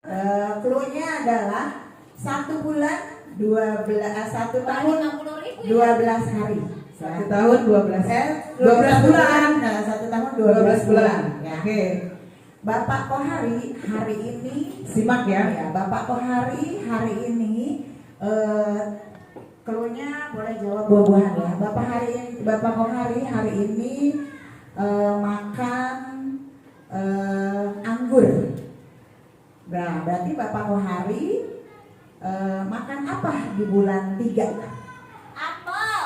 Clue-nya adalah 1 bulan 1 tahun 12 hari. 1 tahun 12 bulan. Nah, 1 tahun 12 bulan. Ya. Oke. Bapak Kohari hari ini Simak ya. Bapak Kohari hari ini clue-nya boleh jawab buah-buahan ya. Bapak Kohari hari ini makan anggur. Nah, berarti Bapak Kohari makan apa di bulan 3? Apel.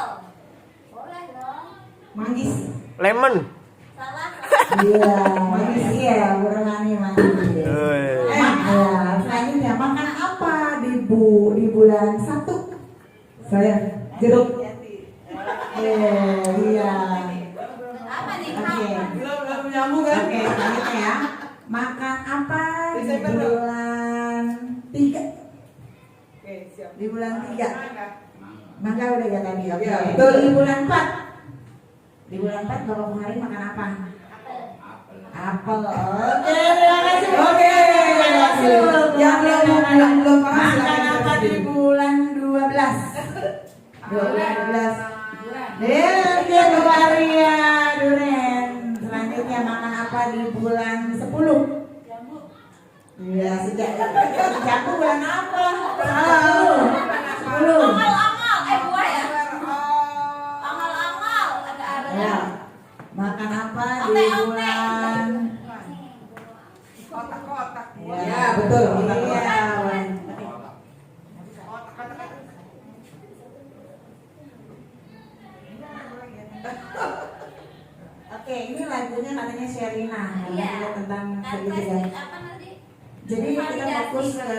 Boleh dong. Manggis. Lemon. Salah. Iya, manis ya, berani manis. Selanjutnya makan apa di bulan 1? Saya jeruk. Iya. Apa nih? Oke. Belum nyambung kan? Oke, selanjutnya ya. Makan apa di bulan 3? Oke, siap. Di bulan 3. Maka udah ya tadi. Oke. Ya, Betul, di bulan 4. Di bulan 4 Bapak Kohari makan apa? Apel. Oke, terima kasih. Oke, yang belum paham Makan apa di bulan 12? 12. Oke, Bapak Arya Duren. Selanjutnya makan apa di bulan 10? Iya, sejak jambu bulan apa? 10. Angal-angal. Buah ya. Angal-angal. Ada. Ya. Makan apa di bulan? kotak-kotak. Ya, betul. Iya. Oke, ini lagunya katanya Sherina. Iya. Tentang Apa segitiga. nanti? Jadi kita fokus ke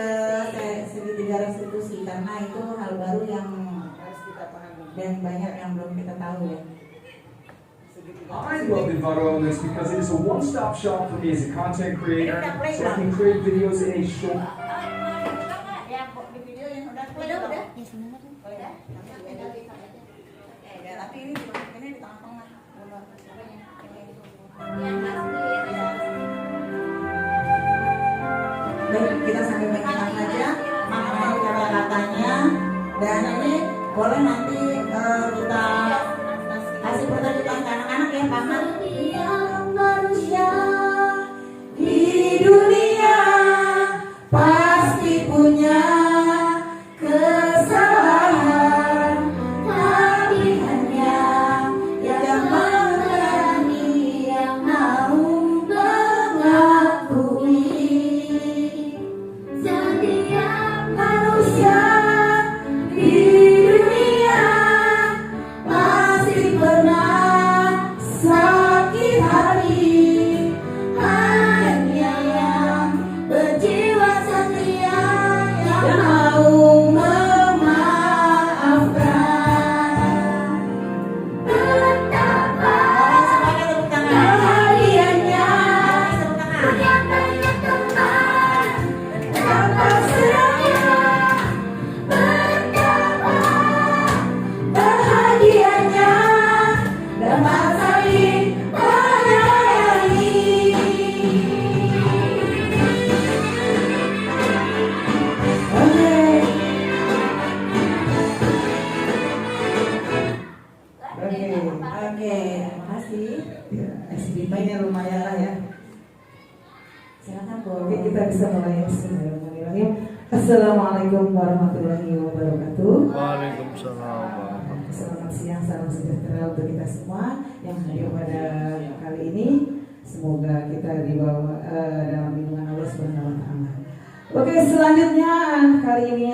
segitiga restitusi karena itu hal baru yang Harus kita pahami. dan banyak yang belum kita tahu ya. I love Enviro on this because it is a one-stop shop for me as a content creator, so I can create videos in a short. Ya, di video yang udah Udah. Oh ya. Ya, tapi ini di tengah-tengah. Yang asli. Baik, kita sambil menyimak aja makna kata-katanya dan ini boleh nanti kita kasih pertunjukan ke anak-anak ya, karena setiap manusia di dunia pasti punya kesalahan, tapi hanya yang berani yang mau mengakui. Setiap manusia di dunia pasti pernah sakit hati, hanya yang berjiwa satria yang mau memaafkan. Betapa bahagianya punya banyak teman, betapa senangnya, betapa bahagianya dapat saling menyayangi. Oke, makasih. Ya, SBP-nya lumayan lah ya. Silakan Oke, kita bisa mulai. Bismillahirrahmanirrahim. Assalamualaikum warahmatullahi wabarakatuh. Waalaikumsalam. Selamat siang, salam sejahtera untuk kita semua yang hadir pada kali ini. Semoga kita dibawa dalam lindungan Allah Subhanahu wa taala. Oke, selanjutnya kali ini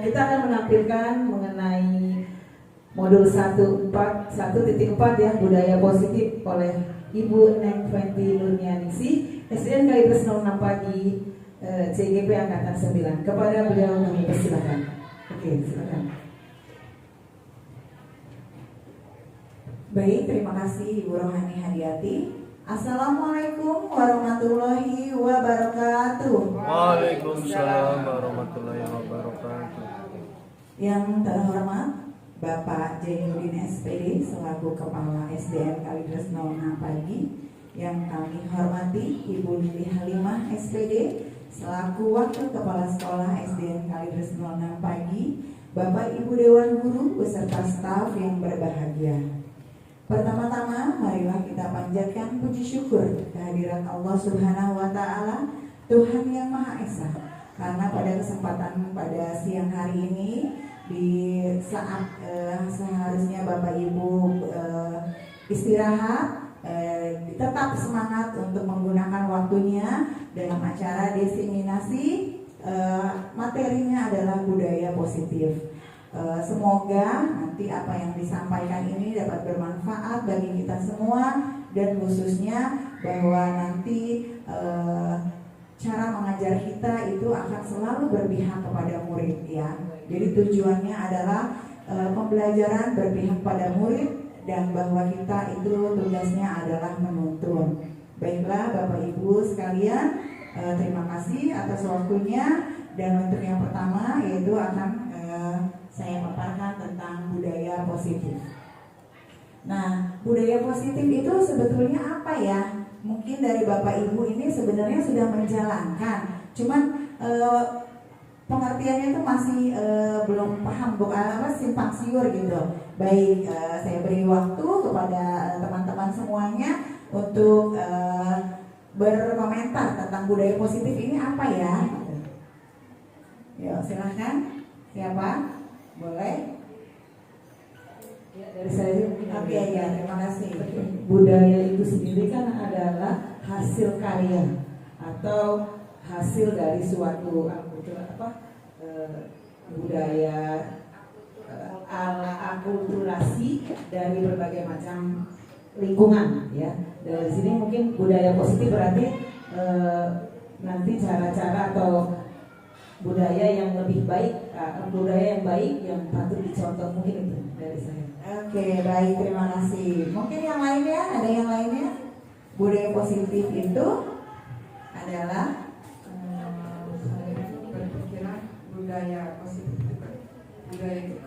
kita akan menampilkan mengenai modul 1.4 ya, budaya positif oleh Ibu Neng Fenty Nurnianingsih, SDN Kalideres 06 Pagi, CGP Angkatan 9. Kepada beliau kami persilakan. Oke, silakan. Baik, terima kasih Ibu Rohani Hadiati. Assalamualaikum warahmatullahi wabarakatuh. Waalaikumsalam warahmatullahi wabarakatuh. Yang terhormat Bapak Jainuddin SPD selaku Kepala SDN Kalideres 06 Pagi, yang kami hormati Ibu Lili Halimah SPD Selaku Wakil Kepala Sekolah SDN Kalideres 06 Pagi, Bapak Ibu Dewan Guru beserta staf yang berbahagia. Pertama-tama, marilah kita panjatkan puji syukur kehadirat Allah Subhanahu wa Ta'ala, Tuhan yang Maha Esa. Karena pada kesempatan pada siang hari ini, di saat seharusnya Bapak Ibu istirahat, tetap semangat untuk menggunakan waktunya dalam acara diseminasi. Materinya adalah budaya positif. Semoga nanti apa yang disampaikan ini dapat bermanfaat bagi kita semua, dan khususnya bahwa nanti cara mengajar kita itu akan selalu berpihak kepada murid ya. Jadi tujuannya adalah pembelajaran berpihak pada murid, dan bahwa kita itu tugasnya adalah menuntun. Baiklah Bapak Ibu sekalian, terima kasih atas waktunya. Dan untuk yang pertama yaitu akan saya paparkan tentang budaya positif. Nah, budaya positif itu sebetulnya apa ya? Mungkin dari Bapak Ibu ini sebenarnya sudah menjalankan, cuman pengertiannya itu masih belum paham, simpang siur gitu. Baik, saya beri waktu kepada teman-teman semuanya untuk berkomentar tentang budaya positif ini apa ya? Yuk, silahkan. Siapa? Boleh? Ya, dari saya mungkin Oke, ya, terima kasih. budaya itu sendiri kan adalah hasil karya atau hasil dari suatu budaya akulturasi dari berbagai macam lingkungan ya. Dari sini mungkin budaya positif berarti nanti cara-cara atau budaya yang lebih baik, budaya yang baik yang patut dicontoh, mungkin itu dari saya. Oke, baik, terima kasih. Mungkin yang lainnya, ada yang lainnya? Budaya positif itu adalah saya berpikiran budaya positif itu budaya itu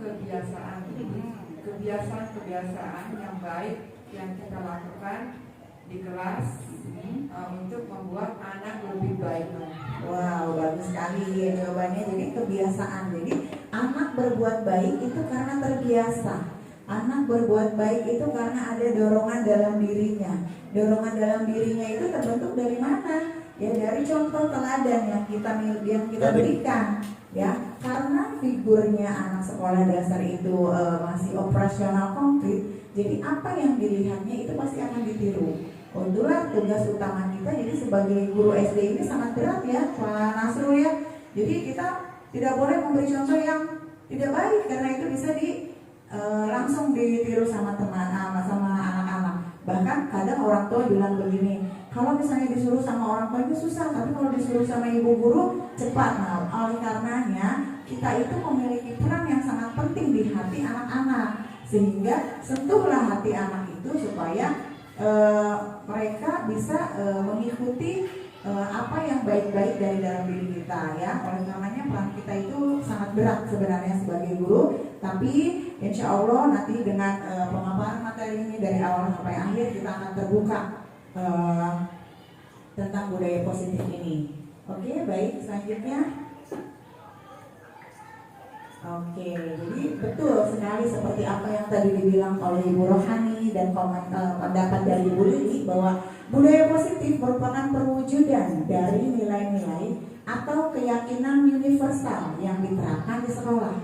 kebiasaan yang baik yang kita lakukan di kelas untuk membuat anak lebih baik. wow, bagus sekali jawabannya. Jadi kebiasaan. Jadi anak berbuat baik itu karena terbiasa. Anak berbuat baik itu karena ada dorongan dalam dirinya. Dorongan dalam dirinya itu terbentuk dari mana? Ya dari contoh teladan yang kita berikan. Ya, karena figurnya anak sekolah dasar itu masih operasional konkret, jadi apa yang dilihatnya itu pasti akan ditiru. Untuklah tugas utama kita jadi sebagai guru SD ini sangat berat ya, Pak Nasrul ya. Jadi kita tidak boleh memberi contoh yang tidak baik, karena itu bisa langsung ditiru sama teman, sama anak-anak. Bahkan kadang orang tua bilang begini, kalau misalnya disuruh sama orang tua itu susah, tapi kalau disuruh sama ibu guru cepat. Nah, oleh karenanya kita itu memiliki peran yang sangat penting di hati anak-anak, sehingga sentuhlah hati anak itu supaya mereka bisa mengikuti apa yang baik-baik dari dalam diri kita ya. Oleh karenanya peran kita itu sangat berat sebenarnya sebagai guru, tapi insya Allah nanti dengan pemaparan materi ini dari awal sampai akhir kita akan terbuka tentang budaya positif ini. Oke, baik, selanjutnya. Oke, jadi betul sekali seperti apa yang tadi dibilang oleh Ibu Rohani dan pendapat dari Ibu Lili, bahwa budaya positif merupakan perwujudan dari nilai-nilai atau keyakinan universal yang diterapkan di sekolah.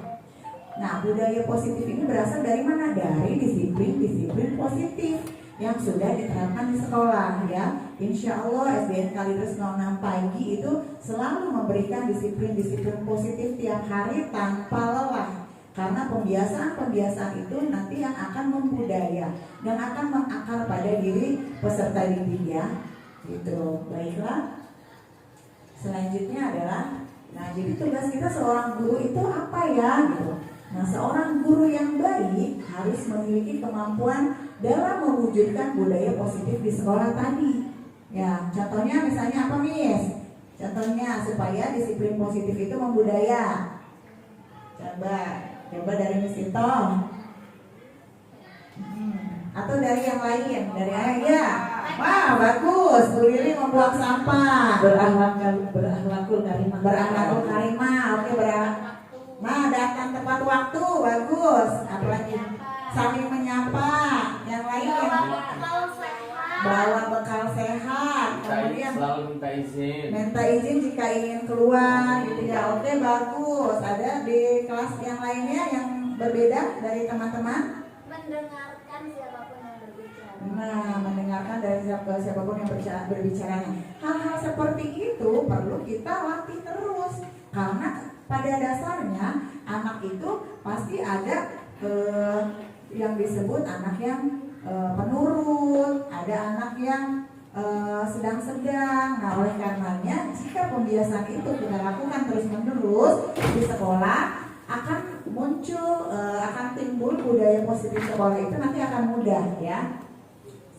Nah, budaya positif ini berasal dari mana? Dari disiplin-disiplin positif yang sudah diterapkan di sekolah ya. Insya Allah SDN Kalideres 06 Pagi itu selalu memberikan disiplin-disiplin positif tiap hari tanpa lelah. Karena pembiasaan itu nanti yang akan membudaya dan akan mengakar pada diri peserta didik ya. Gitu. Baiklah. Selanjutnya adalah, nah jadi tugas kita seorang guru itu apa ya gitu. Nah, seorang guru yang baik harus memiliki kemampuan dalam mewujudkan budaya positif di sekolah tadi. Ya, contohnya misalnya apa, Miss? Contohnya supaya disiplin positif itu membudaya. Coba dari Miss Ito. Atau dari yang lain, dari ayah. Wah, bagus. Bu Lili membuang sampah. Berakhlakul karimah. Berakhlakul karimah. Oke, Nah, datang tepat waktu. Bagus. Apalagi saling menyapa. Yang lain bawa bekal sehat. Kemudian selalu minta izin. minta izin jika ingin keluar gitu ya. Oke, bagus. Ada di kelas yang lainnya yang berbeda dari teman-teman? Mendengarkan siapapun yang berbicara. Nah, mendengarkan dari siapapun yang berbicara. Hal-hal seperti itu perlu kita latih terus. Karena pada dasarnya anak itu pasti ada yang disebut anak yang penurut, ada anak yang sedang-sedang. Nah, oleh karenanya jika pembiasaan itu kita lakukan terus-menerus di sekolah, akan muncul, akan timbul budaya positif sekolah itu nanti akan mudah ya.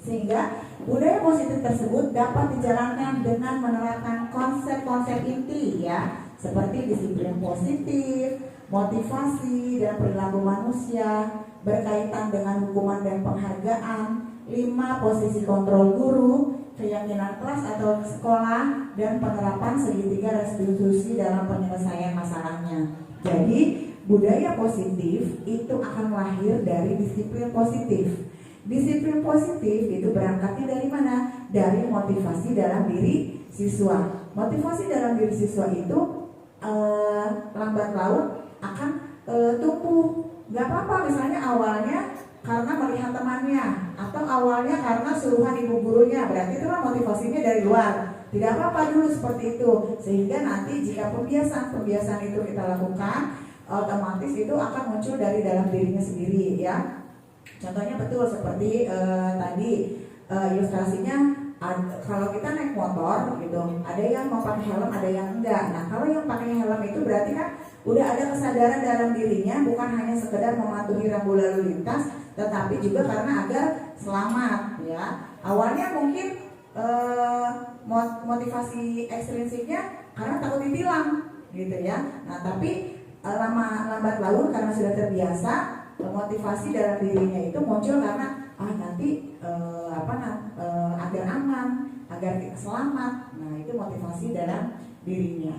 Sehingga budaya positif tersebut dapat dijalankan dengan menerapkan konsep-konsep inti ya, seperti disiplin positif, motivasi dan perilaku manusia, berkaitan dengan hukuman dan penghargaan, 5 posisi kontrol guru, keyakinan kelas atau sekolah, dan penerapan segitiga restitusi dalam penyelesaian masalahnya. Jadi budaya positif itu akan lahir dari disiplin positif. Disiplin positif itu berangkatnya dari mana? Dari motivasi dalam diri siswa. Motivasi dalam diri siswa itu lambat laun akan tumbuh. Gak apa-apa misalnya awalnya karena melihat temannya, atau awalnya karena suruhan ibu gurunya, berarti itu kan motivasinya dari luar. Tidak apa-apa dulu seperti itu, sehingga nanti jika pembiasaan itu kita lakukan, otomatis itu akan muncul dari dalam dirinya sendiri ya. Contohnya betul seperti tadi ilustrasinya, kalau kita naik motor gitu, ada yang mau pakai helm, ada yang enggak. Nah, kalau yang pakai helm itu berarti kan udah ada kesadaran dalam dirinya, bukan hanya sekedar mematuhi rambu lalu lintas, tetapi juga karena agar selamat ya. Awalnya mungkin motivasi ekstrinsiknya karena takut ditilang gitu ya. Nah, tapi lambat laun karena sudah terbiasa, motivasi dalam dirinya itu muncul karena nanti agar aman, agar selamat. Nah, itu motivasi dalam dirinya.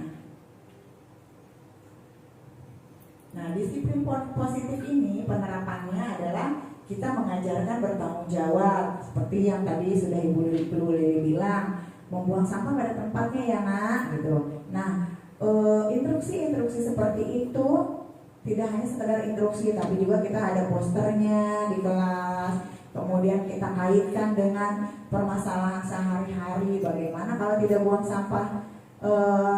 Nah, disiplin positif ini penerapannya adalah kita mengajarkan bertanggung jawab, seperti yang tadi sudah Ibu Lili bilang, membuang sampah pada tempatnya ya nak, gitu. Nah, instruksi-instruksi seperti itu tidak hanya sekedar instruksi, tapi juga kita ada posternya di kelas. Kemudian kita kaitkan dengan permasalahan sehari-hari, bagaimana kalau tidak buang sampah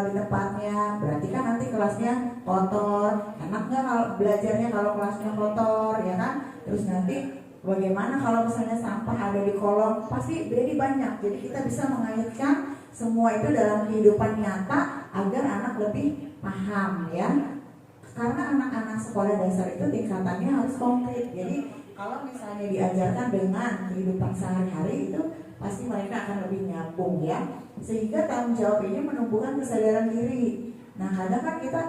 di tempatnya, berarti kan nanti kelasnya kotor. Enak nggak kalau belajarnya kalau kelasnya kotor, ya kan? Terus nanti bagaimana kalau misalnya sampah ada di kolong, pasti jadi banyak. Jadi kita bisa mengaitkan semua itu dalam kehidupan nyata agar anak lebih paham ya. Karena anak-anak sekolah dasar itu tingkatannya harus konkret. Jadi kalau misalnya diajarkan dengan kehidupan sehari-hari itu pasti mereka akan lebih nyambung ya. Sehingga tanggung jawab ini menumbuhkan kesadaran diri. Nah, kadang kan kita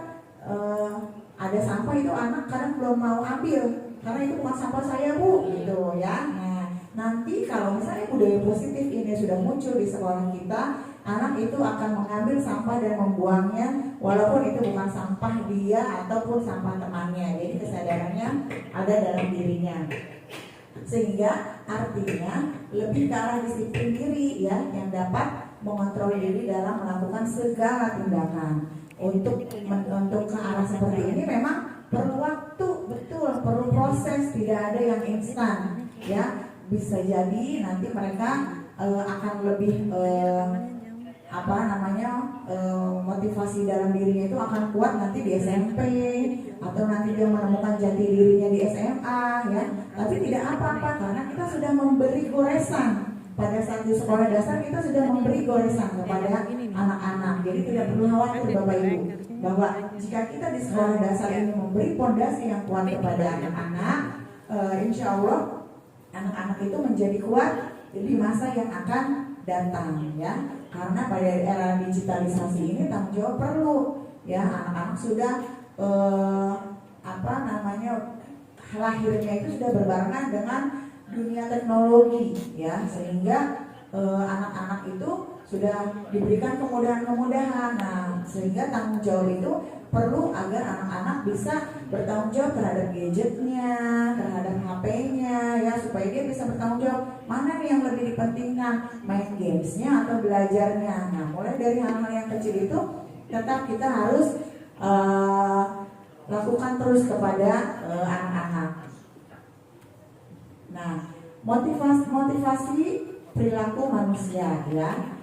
ada sampah itu anak kadang belum mau ambil karena itu bukan sampah saya bu, gitu ya. Nah, nanti kalau misalnya budaya positif ini sudah muncul di sekolah kita, anak itu akan mengambil sampah dan membuangnya walaupun itu bukan sampah dia ataupun sampah temannya. Jadi kesadarannya ada dalam dirinya. Sehingga artinya lebih ke arah disiplin diri ya, yang dapat mengontrol diri dalam melakukan segala tindakan. Untuk ke arah seperti ini memang perlu waktu, betul, perlu proses, tidak ada yang instan ya. Bisa jadi nanti mereka akan lebih motivasi dalam dirinya itu akan kuat nanti di SMP, atau nanti dia menemukan jati dirinya di SMA ya. Tapi tidak apa-apa karena kita sudah memberi goresan. Pada saat di sekolah dasar kita sudah memberi goresan kepada anak-anak. Jadi tidak perlu khawatir Bapak Ibu bahwa jika kita di sekolah dasar ini memberi pondasi yang kuat kepada anak-anak, insya Allah anak-anak itu menjadi kuat di masa yang akan datang ya. Karena pada era digitalisasi ini tanggung jawab perlu ya. Anak-anak sudah lahirnya itu sudah berbarengan dengan dunia teknologi ya, sehingga anak-anak itu sudah diberikan kemudahan-kemudahan. Nah, sehingga tanggung jawab itu perlu agar anak-anak bisa bertanggung jawab terhadap gadgetnya, terhadap HP-nya, ya, supaya dia bisa bertanggung jawab mana nih yang lebih dipentingkan, main gamesnya atau belajarnya. Nah, mulai dari hal-hal yang kecil itu tetap kita harus lakukan terus kepada anak-anak. Nah, motivasi perilaku manusia, ya.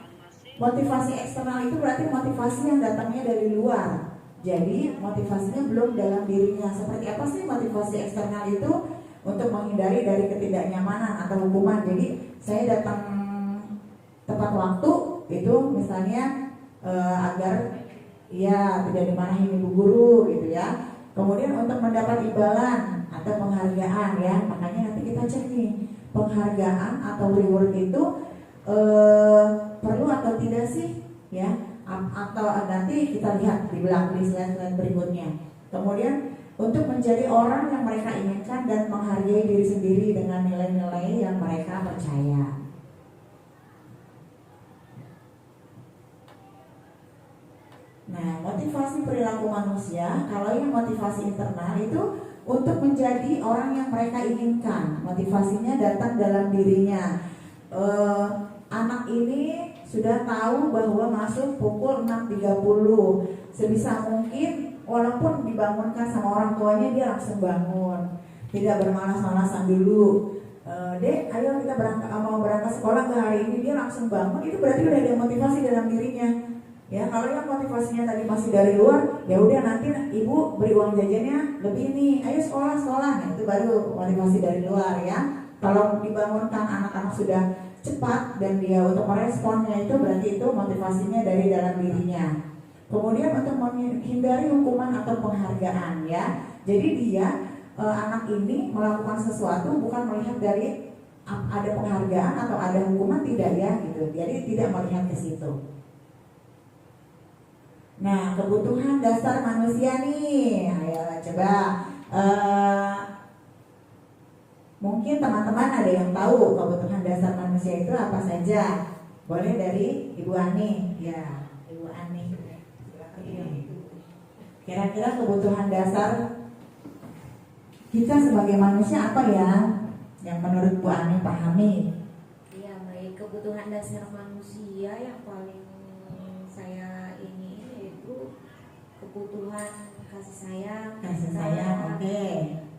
Motivasi eksternal itu berarti motivasi yang datangnya dari luar. Jadi motivasinya belum dalam dirinya. Seperti apa sih motivasi eksternal itu? Untuk menghindari dari ketidaknyamanan atau hukuman. Jadi saya datang tepat waktu itu misalnya agar ya tidak dimarahin ibu guru gitu ya. Kemudian untuk mendapat imbalan atau penghargaan, ya. Makanya nanti kita cek nih penghargaan atau reward itu perlu atau tidak sih, ya, atau nanti kita lihat di belakang di slide berikutnya. Kemudian untuk menjadi orang yang mereka inginkan dan menghargai diri sendiri dengan nilai-nilai yang mereka percaya. Nah, motivasi perilaku manusia, kalau yang motivasi internal itu untuk menjadi orang yang mereka inginkan. Motivasinya datang dalam dirinya. Anak ini sudah tahu bahwa masuk pukul 6.30. Sebisa mungkin walaupun dibangunkan sama orang tuanya dia langsung bangun. Tidak bermalas-malasan dulu. Dek, ayo kita mau berangkat sekolah ke hari ini, dia langsung bangun. Itu berarti udah ada motivasi dalam dirinya. Ya, kalau yang motivasinya tadi masih dari luar, ya udah nanti ibu beri uang jajannya lebih nih, ayo sekolah. Nah, itu baru motivasi dari luar, ya. Kalau dibangunkan anak-anak sudah cepat dan dia untuk meresponnya itu berarti itu motivasinya dari dalam dirinya. Kemudian untuk menghindari hukuman atau penghargaan, ya. Jadi dia anak ini melakukan sesuatu bukan melihat dari ada penghargaan atau ada hukuman, tidak, ya gitu. Jadi tidak melihat ke situ. Nah, kebutuhan dasar manusia nih, ayo coba mungkin teman-teman ada yang tahu kebutuhan dasar manusia itu apa saja? Boleh dari Ibu Ani, ya, Ibu Ani. Kira-kira kebutuhan dasar kita sebagai manusia apa ya? Yang menurut Bu Ani pahami? Iya, baik. Kebutuhan dasar manusia yang paling saya ini yaitu kebutuhan kasih sayang, Oke.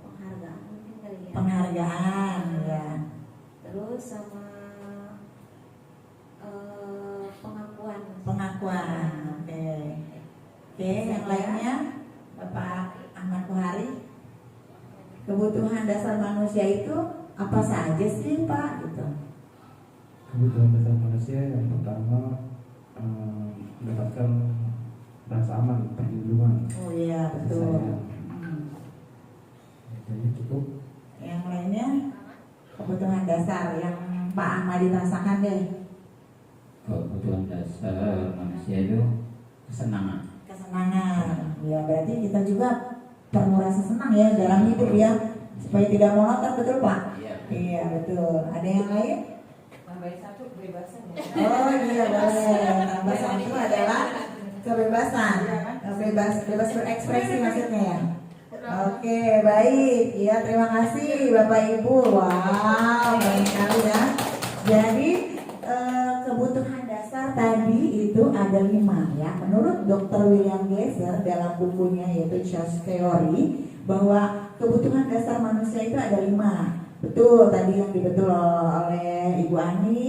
penghargaan mungkin kali ya. Penghargaan, ya. Terus sama pengakuan. Oke. Oke, yang lainnya Bapak Ahmad Kohari. Kebutuhan dasar manusia itu apa saja sih, Pak? Gitu. Kebutuhan dasar manusia yang pertama mendapatkan rasa aman, perlindungan. Oh iya, betul. Jadi cukup. Yang lainnya kebutuhan dasar yang Pak Ahmad dirasakan deh. Kebutuhan dasar manusia itu kesenangan. Kesenangan. Ya, berarti kita juga perlu rasa senang ya dalam hidup, ya, supaya tidak monoton, betul Pak? Iya, betul. Ada yang lain? Tambahin satu, kebebasan ya. Oh iya, boleh. Tambah satu adalah kebebasan. Bebas berekspresi maksudnya, ya. Oke, baik. Ya, terima kasih Bapak Ibu. Wow, baik sekali, ya. Jadi kebutuhan dasar tadi itu ada 5, ya. Menurut Dr. William Glasser dalam bukunya yaitu Child's Theory, bahwa kebutuhan dasar manusia itu ada 5. Betul tadi yang dibetul oleh Ibu Ani,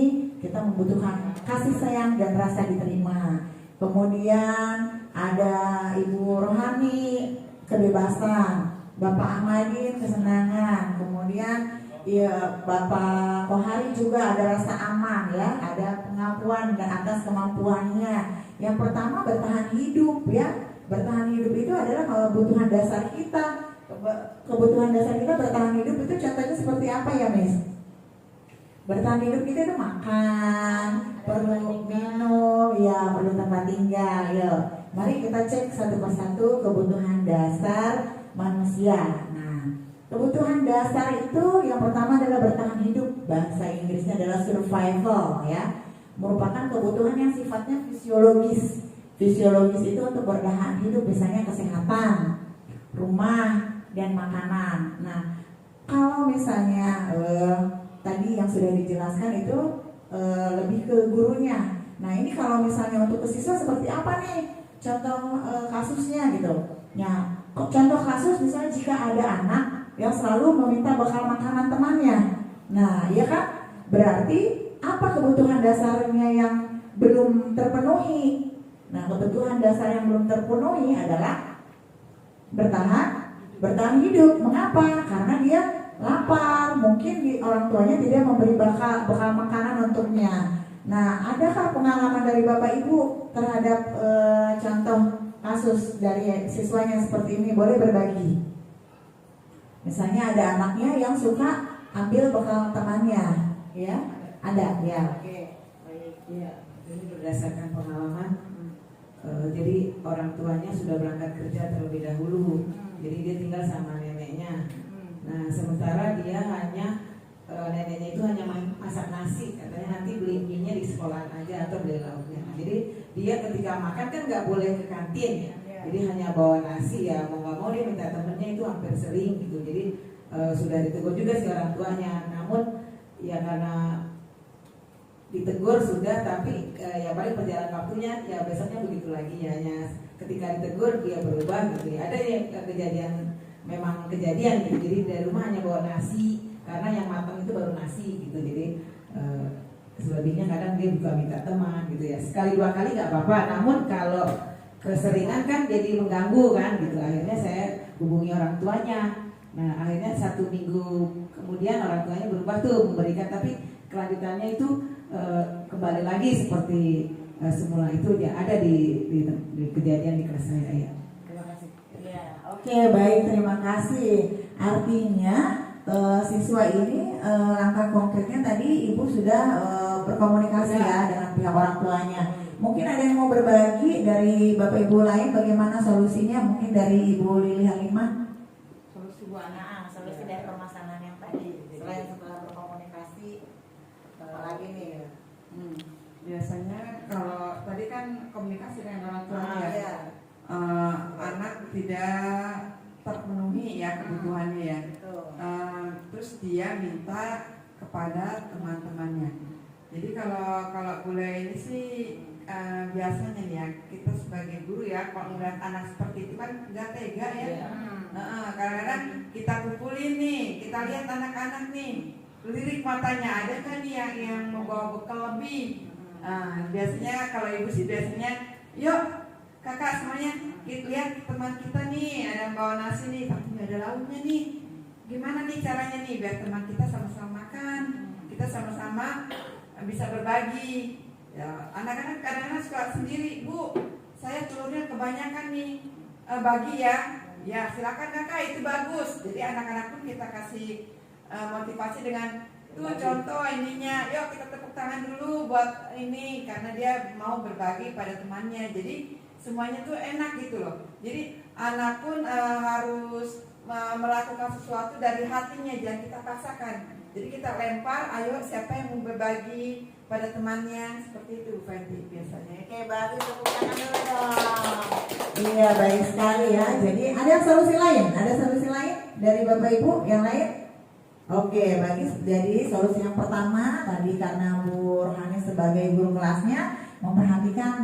kita membutuhkan kasih sayang dan rasa diterima. Kemudian ada Ibu Rohani, kebebasan. Bapak Ahmadin, kesenangan. Kemudian ya, Bapak Kohari juga ada rasa aman, ya, ada pengakuan dan atas kemampuannya. Yang pertama bertahan hidup, ya. Bertahan hidup itu adalah kebutuhan dasar kita. Kebutuhan dasar kita bertahan hidup itu contohnya seperti apa ya, Miss? Bertahan hidup kita itu makan, perlu minum, ya, perlu tempat tinggal. Yuk, mari kita cek satu persatu kebutuhan dasar manusia. Nah, Kebutuhan dasar itu yang pertama adalah bertahan hidup, bahasa Inggrisnya adalah survival ya. Merupakan kebutuhan yang sifatnya fisiologis. Fisiologis itu untuk bertahan hidup, misalnya kesehatan, rumah, dan makanan. Nah, kalau misalnya tadi yang sudah dijelaskan itu lebih ke gurunya. Nah, ini kalau misalnya untuk ke siswa seperti apa nih? Contoh kasusnya gitu. Ya, contoh kasus misalnya jika ada anak yang selalu meminta bekal makanan temannya. Nah, ya kan? Berarti apa kebutuhan dasarnya yang belum terpenuhi? Nah, kebutuhan dasar yang belum terpenuhi adalah bertahan hidup. Mengapa? Karena dia lapar. Mungkin orang tuanya tidak memberi bekal makanan untuknya. Nah, adakah pengalaman dari Bapak Ibu terhadap contoh kasus dari siswanya seperti ini? Boleh berbagi. Misalnya ada anaknya yang suka ambil bekal temannya, ya? Ada, ya. Oke, baik. Ya, ini berdasarkan pengalaman. Jadi orang tuanya sudah berangkat kerja terlebih dahulu. Jadi dia tinggal sama neneknya. Nah, sementara dia hanya neneknya itu hanya masak nasi, katanya nanti beli mie-nya di sekolahan aja atau beli lauknya. Jadi dia ketika makan kan nggak boleh ke kantin, jadi hanya bawa nasi ya, mau nggak mau dia minta temennya itu hampir sering gitu. Jadi sudah ditegur juga si orang tuanya, namun ya karena ditegur sudah, tapi ya paling perjalanan waktunya ya besoknya begitu lagi ya, hanya ketika ditegur dia berubah gitu ya. Ada yang kejadian, memang kejadian gitu, jadi dari rumah hanya bawa nasi karena yang matang itu baru nasi gitu. Jadi selebihnya kadang dia juga minta teman gitu ya, sekali dua kali nggak apa-apa, namun kalau keseringan kan jadi mengganggu kan gitu. Akhirnya saya hubungi orang tuanya. Nah, akhirnya 1 minggu kemudian orang tuanya berubah tuh memberikan, tapi kelanjutannya itu kembali lagi seperti semula. Itu dia ada di kejadian di kelas saya ya. Terima kasih. Ya, oke, baik, terima kasih. Artinya siswa ini langkah konkretnya tadi Ibu sudah berkomunikasi ya dengan pihak orang tuanya. Mungkin ada yang mau berbagi dari Bapak Ibu lain bagaimana solusinya? Mungkin dari Ibu Lili Halimah. Solusi Bu Ana, solusi dari permasalahan yang tadi. Selain setelah berkomunikasi, apalagi nih? Biasanya kalau tadi kan komunikasi dengan orang tua Iya. Anak tidak terpenuhi ya kebutuhannya ya. Terus dia minta kepada teman-temannya. Jadi kalau boleh ini sih biasanya nih ya, kita sebagai guru ya, kalau melihat anak seperti itu kan nggak tega ya. Kadang-kadang kita kumpulin nih, kita lihat anak-anak nih, lirik matanya ada kan nih yang membawa bekal lebih. Biasanya kalau ibu sih biasanya, yuk kakak semuanya, kita lihat teman kita nih ada yang bawa nasi nih, tapi nggak ada lauknya nih. Gimana nih caranya nih biar teman kita sama-sama makan, kita sama-sama bisa berbagi. Ya, anak-anak kadang-kadang suka sendiri, Bu, saya telurnya kebanyakan nih, bagi ya. Ya silakan kakak, itu bagus. Jadi anak-anak pun kita kasih motivasi dengan tuh contoh ininya, yuk kita tepuk tangan dulu buat ini, karena dia mau berbagi pada temannya. Jadi semuanya tuh enak gitu loh. Jadi anak pun harus melakukan sesuatu dari hatinya, jangan kita paksakan. Jadi kita lempar, ayo siapa yang mau berbagi pada temannya, seperti itu Fenty biasanya. Oke, bagus, tepuk tangan dulu dong. Iya, baik sekali ya. Jadi ada solusi lain? Ada solusi lain dari Bapak Ibu yang lain? Oke, bagus. Jadi solusi yang pertama tadi karena Bu Rohani sebagai guru kelasnya memperhatikan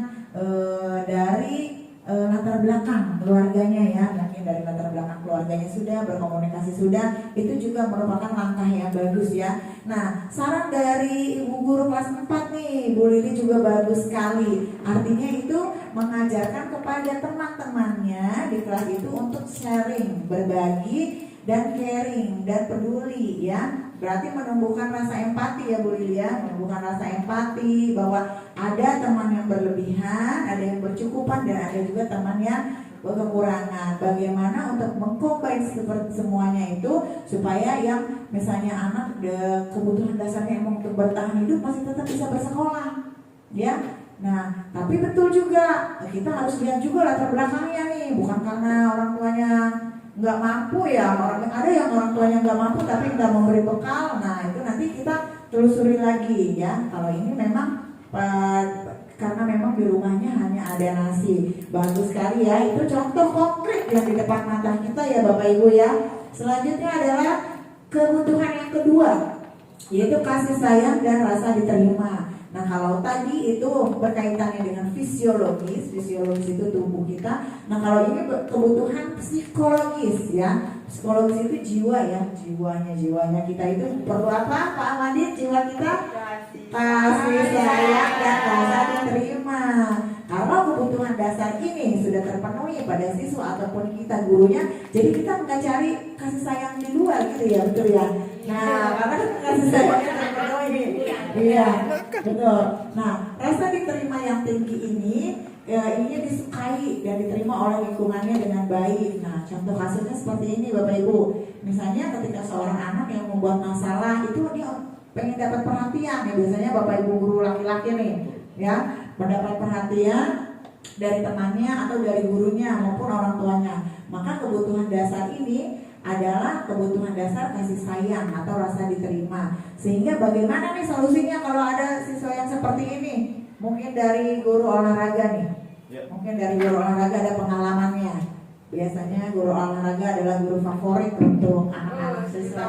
dari latar belakang keluarganya ya, yakin dari latar belakang keluarganya sudah berkomunikasi sudah, itu juga merupakan langkah yang bagus ya. Nah, saran dari Ibu Guru kelas 4 nih, Bu Lili juga bagus sekali. Artinya itu mengajarkan kepada teman-temannya di kelas itu untuk sharing, berbagi dan caring dan peduli ya. Berarti menumbuhkan rasa empati ya Bu Lili ya, menumbuhkan rasa empati bahwa ada teman yang berlebihan, ada yang bercukupan, dan ada juga teman yang kekurangan. Bagaimana untuk mengcombine seperti semuanya itu supaya yang misalnya anak kebutuhan dasarnya emang untuk bertahan hidup masih tetap bisa bersekolah ya. Nah, tapi betul juga kita harus lihat juga latar belakangnya nih, bukan karena orang tuanya nggak mampu ya, ada yang orang tuanya nggak mampu tapi nggak memberi bekal. Nah itu nanti kita telusuri lagi ya. Kalau ini memang karena memang di rumahnya hanya ada nasi, bagus sekali ya. Itu contoh konkret yang di depan mata kita ya Bapak Ibu ya. Selanjutnya adalah kebutuhan yang kedua, yaitu kasih sayang dan rasa diterima. Nah kalau tadi itu berkaitannya dengan fisiologis itu tubuh kita. Nah kalau ini kebutuhan psikologis ya. Psikologis itu jiwa ya, jiwanya kita itu perlu apa Pak Amadin? Jiwa kita kasih sayang dan rasa diterima. Kalau kebutuhan dasar ini sudah terpenuhi pada siswa ataupun kita gurunya, jadi kita nggak cari kasih sayang di luar gitu ya, betul ya. Nah karena kasih sayangnya terpenuhi, iya betul. Nah rasa diterima yang tinggi ini ini disukai dan diterima oleh lingkungannya dengan baik. Nah contoh kasusnya seperti ini Bapak Ibu. Misalnya ketika seorang anak yang membuat masalah itu dia pengen dapat perhatian ya, biasanya Bapak Ibu guru laki-laki nih ya, mendapat perhatian dari temannya atau dari gurunya maupun orang tuanya. Maka kebutuhan dasar ini adalah kebutuhan dasar kasih sayang atau rasa diterima. Sehingga bagaimana nih solusinya kalau ada siswa yang seperti ini? Mungkin dari guru olahraga nih, mungkin dari guru olahraga ada pengalamannya. Biasanya guru olahraga adalah guru favorit untuk anak-anak siswa.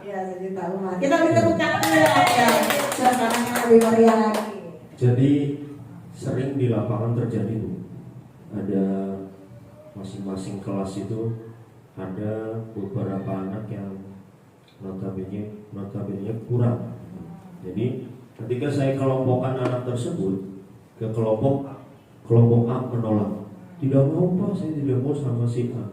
Ya, sejuta umat. Kita bisa buka ya, suasananya lebih meriah lagi. Jadi sering di lapangan terjadi Bu, ada masing-masing kelas itu ada beberapa anak yang notabene kurang. Jadi ketika saya kelompokkan anak tersebut ke kelompok A menolak, tidak mau Pak, saya tidak mau sama si A.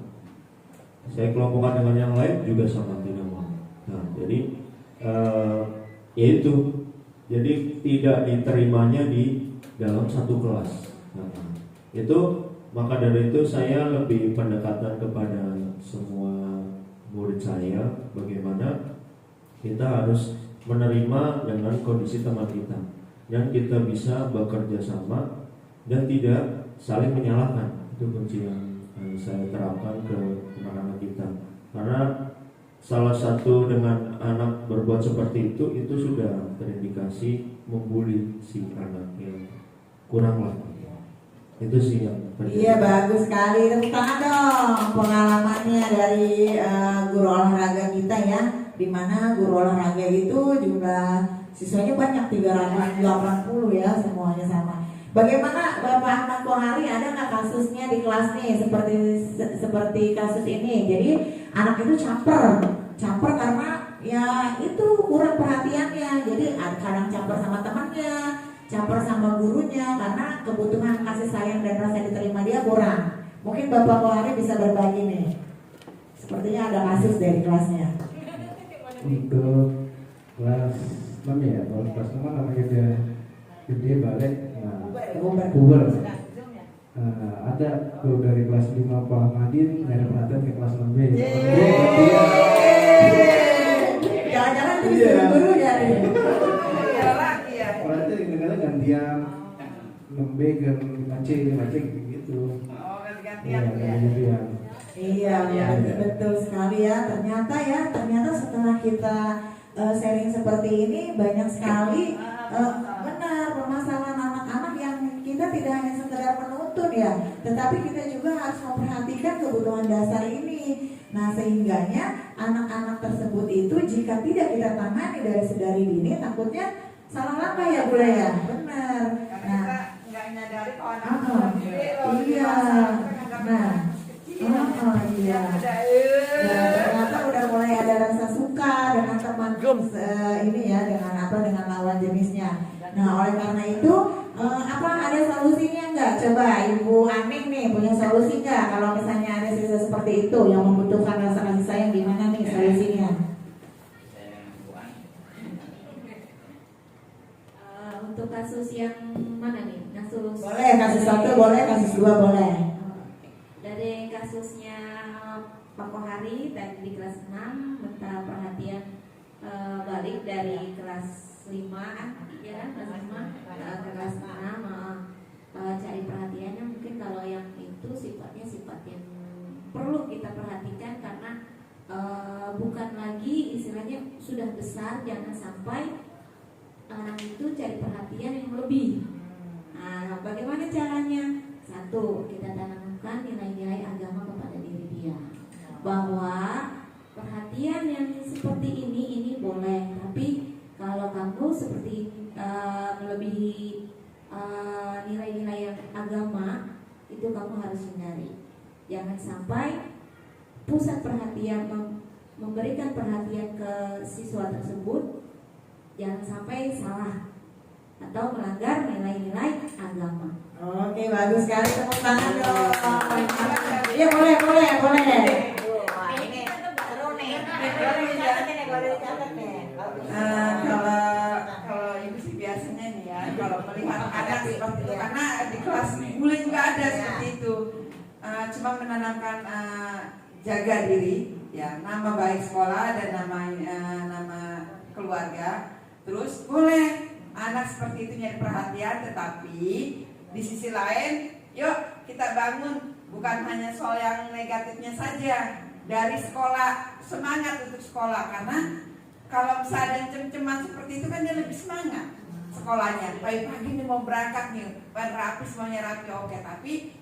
Saya kelompokkan dengan yang lain juga sama tidak mau. Nah jadi yaitu jadi tidak diterimanya di dalam satu kelas. Nah, itu maka dari itu saya lebih pendekatan kepada semua murid saya, bagaimana kita harus menerima dengan kondisi teman kita dan kita bisa bekerja sama dan tidak saling menyalahkan. Itu kunci yang saya terapkan ke anak-anak kita, karena salah satu dengan anak berbuat seperti itu sudah terindikasi membuli si anak yang kurang lah. Itu sih yang terjadi. Iya bagus sekali, tepuk tangan dong pengalamannya dari guru olahraga kita ya, dimana guru olahraga itu jumlah siswanya banyak 380 ya, semuanya sama. Bagaimana Bapak Ahmad Kohari, ada nggak kasusnya di kelas nih seperti kasus ini? Jadi anak itu caper karena ya itu kurang perhatiannya. Jadi kadang caper sama temannya, caper sama gurunya karena kebutuhan kasih sayang dan rasa diterima dia kurang. Mungkin Bapak Kohari bisa berbagi nih. Sepertinya ada kasus dari kelasnya. Untuk kelas 6 ya, kalau kelas 6 namanya gede balik. Puber. Ada tuh dari kelas 5 Pak Madin nyari perhatian ke kelas 6B. Jangan-jangan itu guru ya. Berarti kadang-kadang gantian 6B ke 5C gitu. Oh, ganti-gantian ya. Iya, betul sekali ya. Ternyata setelah kita sharing seperti ini banyak sekali benar permasalahan anak-anak yang kita tidak hanya sekedar menuntun ya, tetapi kita juga harus memperhatikan kebutuhan dasar ini. Nah sehingganya anak-anak tersebut itu jika tidak kita tangani dari sedari dini, takutnya salah langkah ya Bu ya. Benar. Nah, nggak nyadari kalau iya. Nah, iya. Nah, ternyata udah mulai ada rasa suka dengan teman ini ya, dengan lawan jenisnya. Nah, oleh karena itu ada solusinya nggak? Coba Ibu Aning nih punya solusi nggak? Kalau misalnya ada siswa seperti itu yang membutuhkan rasa kasih sayang, gimana nih solusinya? Untuk kasus yang mana nih? Boleh kasus 1, boleh kasus 2, boleh. Dari kasusnya Pak Kohari tadi di kelas 6 minta perhatian balik dari kelas 5 ya kan, kelas 5 ke kelas 6 cari perhatiannya. Mungkin kalau yang itu sifatnya sifat yang perlu kita perhatikan bukan lagi istilahnya sudah besar, jangan sampai anak itu cari perhatian yang lebih. Nah, bagaimana caranya? Satu, kita tanamkan nilai-nilai agama kepada diri dia, bahwa perhatian yang seperti ini boleh, tapi kalau kamu seperti melebihi nilai-nilai agama itu kamu harus hindari. Jangan sampai pusat perhatian memberikan perhatian ke siswa tersebut, jangan sampai salah atau melanggar nilai-nilai agama. Oke, bagus sekali, tepuk tangan dong. Iya, boleh. Kalau ibu sih biasanya nih ya, kalau melihat anak seperti itu, karena di kelas bule juga ada seperti itu, cuma menanamkan jaga diri, ya, nama baik sekolah dan nama keluarga. Terus boleh anak seperti itu nyari perhatian, tetapi di sisi lain, yuk kita bangun bukan hanya soal yang negatifnya saja dari sekolah, semangat untuk sekolah, karena kalau misalnya ada cem-ceman seperti itu kan dia lebih semangat sekolahnya. Pagi-pagi nih mau berangkat nih, rapi semuanya rapi, oke, tapi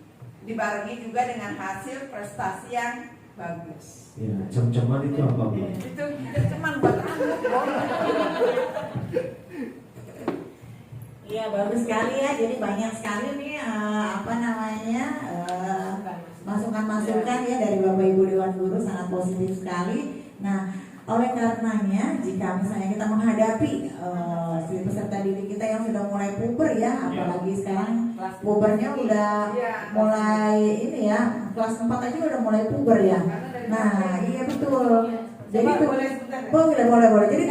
dibarengi juga dengan hasil prestasi yang bagus. Ya, cem-ceman itu apa, Bu? Itu cem-ceman buat anak. Iya, bagus sekali ya. Jadi banyak sekali nih masukan-masukan ya dari Bapak Ibu Dewan Guru, sangat positif sekali. Nah, oleh karenanya jika misalnya kita menghadapi si peserta didik kita yang sudah mulai puber ya, apalagi sekarang pubernya udah mulai ini ya, kelas 4 aja udah mulai puber ya. Nah, iya betul. Jadi boleh. Jadi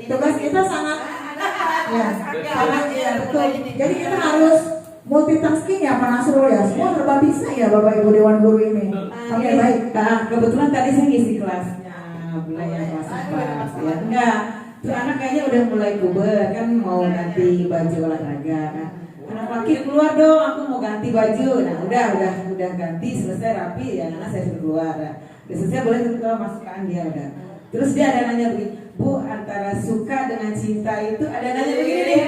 tugas kita sangat betul. Jadi kita harus multitasking ya Pak Nasrul ya. Semua serba bisa ya Bapak Ibu Dewan Guru ini. Oke, baik. Kebetulan tadi saya ngisi kelasnya wilayah kelas 4 ya. Enggak, tuh anak kayaknya udah mulai puber kan, mau ganti baju olahraga kan. Anak laki keluar dong, aku mau ganti baju. Nah, udah ganti, selesai rapi ya, anak saya suruh keluar. Udah selesai, boleh kita masukkan dia udah. Terus dia ada nanya begini, Bu, antara suka dengan cinta itu ada nanya begini nih,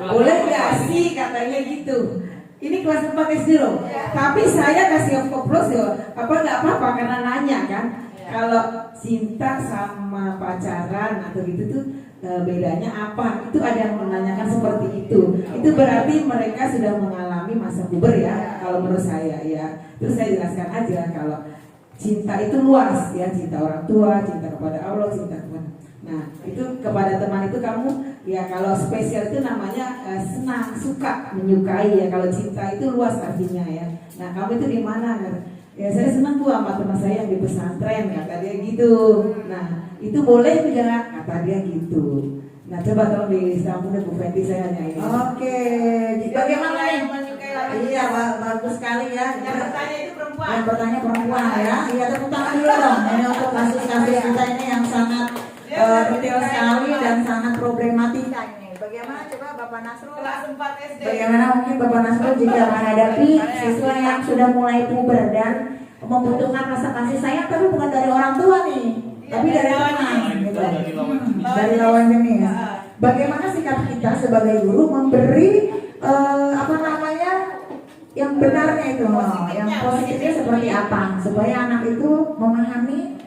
boleh nggak sih katanya gitu. Ini kelas 4 SD loh, tapi saya kasih koplos ya, nggak apa-apa karena nanya kan. Kalau cinta sama pacaran atau gitu tuh bedanya apa? Itu ada yang menanyakan seperti itu. Itu berarti mereka sudah mengalami masa puber ya, kalau menurut saya ya. Terus saya jelaskan aja kalau cinta itu luas ya, cinta orang tua, cinta kepada Allah, cinta kepada. Nah, itu kepada teman itu kamu ya, kalau spesial itu namanya senang, suka, menyukai ya. Kalau cinta itu luas artinya ya. Nah, kamu itu di mana? Ya, saya senang Bu sama teman saya yang di pesantren, kata dia gitu. Nah, itu boleh enggak? Kata dia gitu. Nah, coba tolong disambung Bu Fenty, saya hanya ini. Oke, bagaimana yang menyukai lagi? Iya, bagus sekali ya. Yang bertanya itu perempuan. Yang bertanya perempuan ya. Iya, tepuk tangan dulu dong. Ini untuk kasus-kasus kita ini yang sangat detail sekali dan sangat problematika ini. Bagaimana coba Bapak Nasrul? Kelas 4 SD. Bagaimana mungkin Bapak Nasrul jika menghadapi siswa yang sudah mulai puber dan membutuhkan rasa kasih sayang, tapi bukan dari orang tua nih, tapi dari teman, gitu. Dari lawan jenis. Bagaimana sikap kita sebagai guru memberi yang benarnya itu, yang positifnya seperti apa, supaya anak itu memahami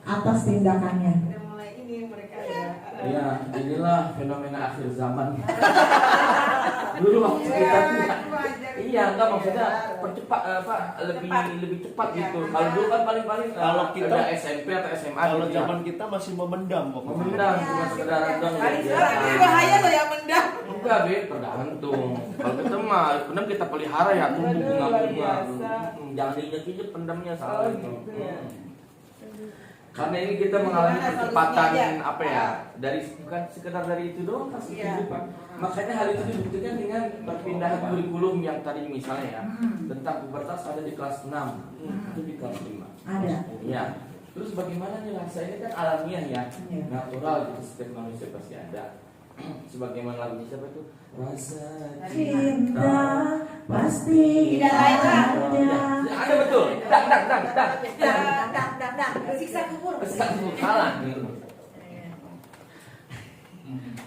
atas tindakannya. Ya, inilah fenomena akhir zaman. Dulu waktu kita tuh, enggak maksudnya percepat lebih cepat gitu. Kalau dulu kan paling kalau kita SMP atau SMA. Kalau zaman kita masih memendam pokoknya. Memendam cuma sekedar rendang. Ini bahaya loh yang mendam. Enggak, tergantung. Kalau kita mah pendam kita pelihara ya, tumbuh bunga-bunga. Jangan diinjak-injak pendamnya, salah itu. Karena ini kita mengalami percepatan dari bukan sekedar dari itu doang kasih kehidupan. Makanya hal itu dibuktikan dengan perpindahan kurikulum yang tadi misalnya ya tentang pubertas ada di kelas 6, itu di kelas 5. Ada. Iya. Terus bagaimana nih rasa ini kan alamiah ya, natural gitu, setiap manusia pasti ada. Sebagaimana lagunya siapa itu? Rasa cinta pasti ada betul. Siksa kubur. Salah.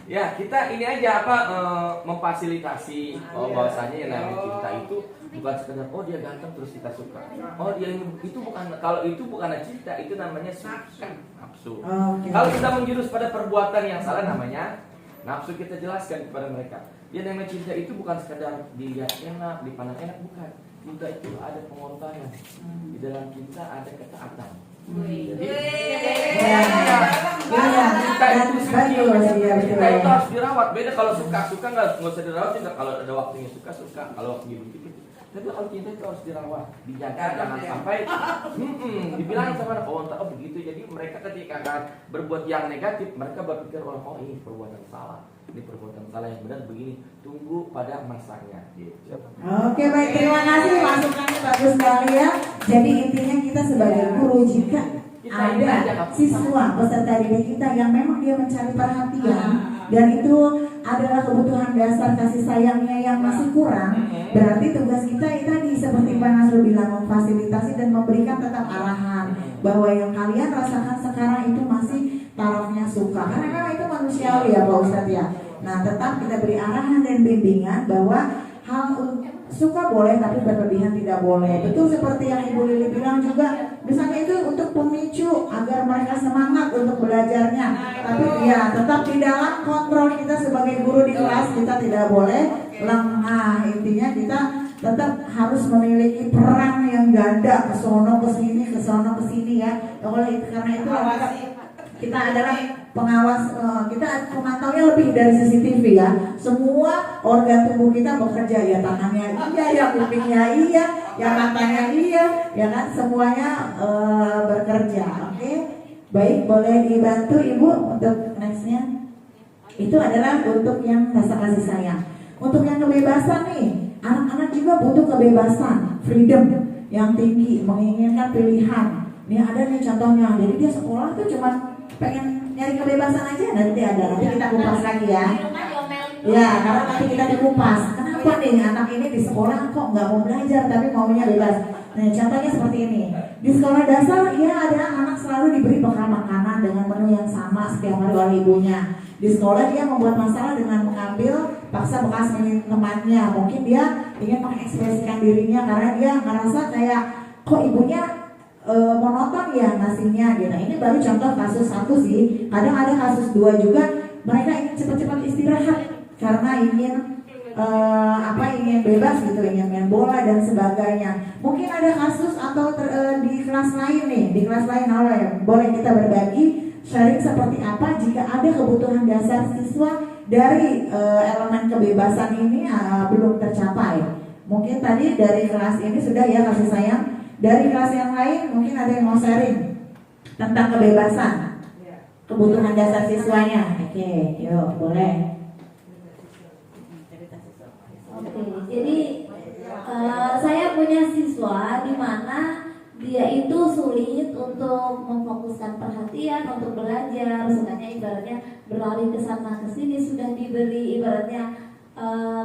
Ya, kita ini aja memfasilitasi bahwasanya yang namanya cinta itu bukan sekedar dia ganteng terus kita suka. Dia itu bukan, kalau itu bukan cinta, itu namanya suka, nafsu. Kalau kita menjurus pada perbuatan yang salah namanya nafsu. Kita jelaskan kepada mereka. Dia namanya cinta itu bukan sekedar dilihat enak, dipandang enak, bukan. Cinta itu ada pengorbanan. Di dalam cinta ada ketaatan. Jadi cinta itu harus dirawat. Beda kalau suka nggak usah dirawat juga. Kalau ada waktunya suka, kalau waktu gitu. Tapi kalau cinta itu harus dirawat, dijaga, jangan sampai dibilang sama anak begitu. Jadi mereka ketika akan berbuat yang negatif, mereka berpikir ini perbuatan salah. Ini perbuatan salah, yang benar begini. Tunggu pada masanya. Gitu. Oke, baik, terima kasih, masukannya bagus sekali ya. Jadi intinya kita sebagai guru, jika ada siswa peserta didik kita yang memang dia mencari perhatian dan itu adalah kebutuhan dasar kasih sayangnya yang masih kurang, berarti tugas kita tadi seperti Pak Nasrul bilang, memfasilitasi dan memberikan tetap arahan bahwa yang kalian rasakan sekarang itu masih tarafnya suka, karena itu manusiawi ya Pak Ustadz ya. Nah, tetap kita beri arahan dan bimbingan bahwa hal suka boleh tapi berlebihan tidak boleh. Betul seperti yang Ibu Lili bilang juga, misalnya itu untuk pemicu agar mereka semangat untuk belajarnya. Tapi ya tetap di dalam kontrol kita sebagai guru di kelas, kita tidak boleh lengah. Intinya kita tetap harus memiliki peran yang ganda, kesono kesini ya. Karena itu kita adalah pengawas, kita pemantaunya lebih dari CCTV ya. Semua organ tubuh kita bekerja, ya tangannya iya, ya kupingnya iya, ya matanya iya, ya kan, semuanya bekerja. Oke, baik, boleh dibantu Ibu untuk nextnya. Itu adalah untuk yang rasa kasih sayang. Untuk yang kebebasan nih, anak-anak juga butuh kebebasan, freedom yang tinggi, menginginkan pilihan. Nih ada nih contohnya, jadi dia sekolah tuh cuma pengen nyari kebebasan aja, nanti kita kupas lagi ya. Ya, karena nanti kita dikupas. Kenapa nih anak ini di sekolah kok nggak mau belajar tapi maunya bebas? Nah, contohnya seperti ini. Di sekolah dasar, ya ada anak selalu diberi bekal makanan dengan menu yang sama setiap hari oleh ibunya. Di sekolah dia membuat masalah dengan mengambil paksa bekas temannya. Mungkin dia ingin mengekspresikan dirinya karena dia ngerasa kayak kok ibunya monoton ya nasinya gitu. Ini baru contoh kasus 1 sih. Kadang ada kasus 2 juga. Mereka ingin cepat-cepat istirahat karena ingin ingin bebas gitu, ingin main bola dan sebagainya. Mungkin ada kasus atau di kelas lain nih, di kelas lain boleh kita berbagi sharing seperti apa jika ada kebutuhan dasar siswa dari elemen kebebasan ini belum tercapai. Mungkin tadi dari kelas ini sudah ya kasih sayang. Dari kelas yang lain mungkin ada yang mau sharing tentang kebebasan, kebutuhan dasar siswanya. Oke, yuk boleh. Oke, jadi saya punya siswa di mana dia itu sulit untuk memfokuskan perhatian untuk belajar, sukanya ibaratnya berlari ke sana ke sini, sudah diberi ibaratnya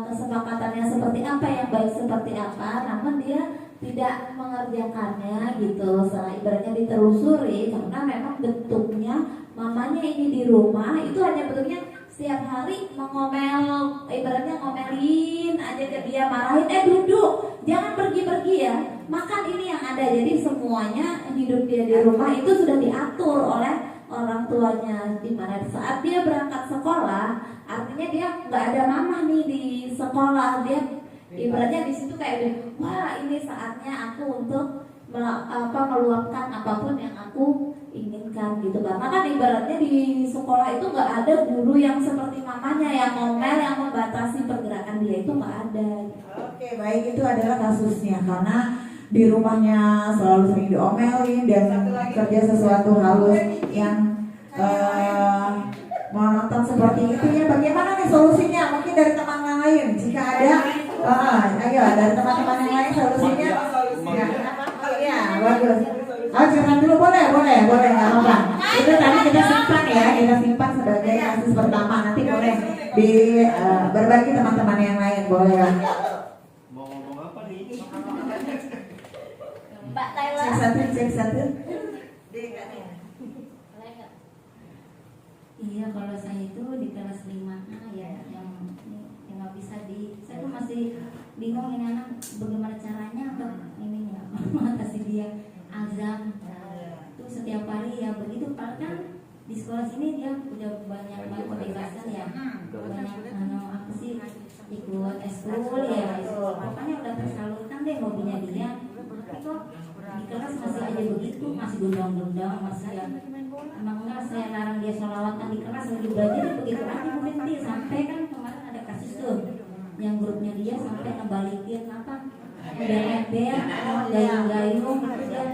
kesepakatannya seperti apa, yang baik seperti apa, namun dia tidak mengerjakannya gitu. Setelah ibaratnya ditelusuri, karena memang bentuknya mamanya ini di rumah itu hanya bentuknya setiap hari mengomel, ibaratnya ngomelin aja ke dia, marahin, duduk, jangan pergi-pergi ya, makan ini yang ada. Jadi semuanya hidup dia di rumah itu sudah diatur oleh orang tuanya, dimana saat dia berangkat sekolah, artinya dia nggak ada mamah nih di sekolah, dia ibaratnya di situ kayak wah ini saatnya aku untuk meluapkan apapun yang aku inginkan gitu. Karena kan ibaratnya di sekolah itu nggak ada guru yang seperti mamanya yang ngomel, yang membatasi pergerakan dia, itu nggak ada. Oke, baik, itu adalah kasusnya karena di rumahnya selalu sering diomelin dan kerja sesuatu harus yang monoton seperti itu ya. Bagaimana nih solusinya? Mungkin dari teman yang lain jika ada, ayo dari teman-teman yang lain solusinya. Ya, bagus. Jangan dulu, boleh, nggak apa-apa. Itu tadi kita simpan sebagai kasus pertama. Nanti boleh berbagi teman-teman yang lain, boleh. Mau ngomong apa nih? Mbak Tyler. Cek satu. Iya, kalau saya itu di kelas 5A ya yang nggak bisa saya tuh masih bingung ini anak bagaimana caranya untuk ini ya mengatasi dia azam. Itu setiap hari ya begitu, kan di sekolah sini dia udah banyak banget kebebasan ya, banyak apa sih ikut eskul ya, pokoknya udah tersalurkan deh hobinya dia. Tapi kok di kelas masih aja begitu, masih gundang-gundang, masih ya emang enggak saya larang dia sholawatan di kelas lagi belajar begitu aja berhenti. Sampai kan kemarin ada kasus tuh yang grupnya dia sampai ngebalikin apa ember-ember gayung-gayung terus dia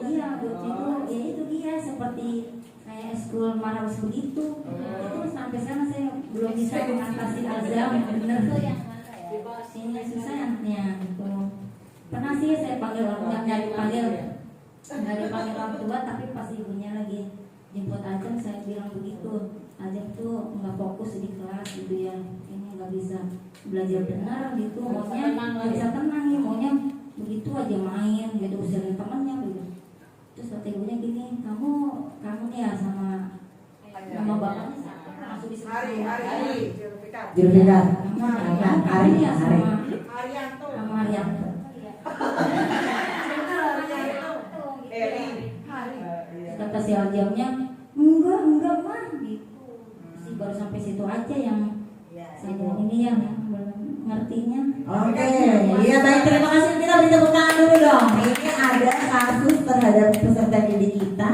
iya grup itu ya itu dia seperti kayak eskul maras begitu. Itu sampai sekarang saya belum bisa mengatasi azam bener tuh yang ini susahnya gitu. Pernah sih saya panggil orang yang nggak dipanggil orang tua, tapi pas ibunya lagi jemput Ajeng saya bilang begitu, Ajeng tuh nggak fokus di kelas gitu ya, ini nggak bisa belajar benar gitu, maunya nggak bisa tenang nih, maunya begitu aja main gitu, usirin temannya gitu. Terus kata ibunya gini, kamu nih ya sama bapaknya langsung disebut hari Julfikar. Hari ya sama Haryanto. Kata si Aljamnya enggak mah gitu. Si baru sampai situ aja yang saya ini yang belum ngertinya. Oke, iya baik, terima kasih. Kita beri tepuk tangan dulu dong. Ini ada kasus terhadap peserta didik kita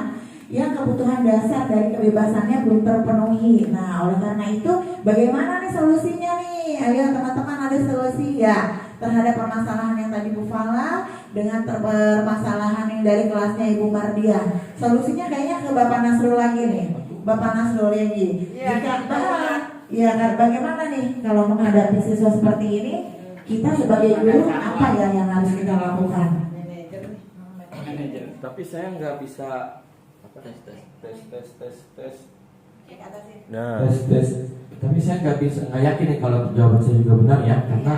yang kebutuhan dasar dari kebebasannya belum terpenuhi. Nah, oleh karena itu bagaimana nih solusinya nih? Ayo teman-teman, ada solusi ya terhadap permasalahan yang tadi Bu Fala dengan permasalahan yang dari kelasnya Ibu Mardia. Solusinya kayaknya ke Bapak Nasrul lagi nih. Bapak Nasrul lagi. Ya, bagaimana nih kalau menghadapi siswa seperti ini? Kita sebagai guru apa ya yang harus kita lakukan? Tapi saya nggak bisa tes. Nah, tes. Tapi saya nggak yakin nih kalau jawaban saya juga benar ya, karena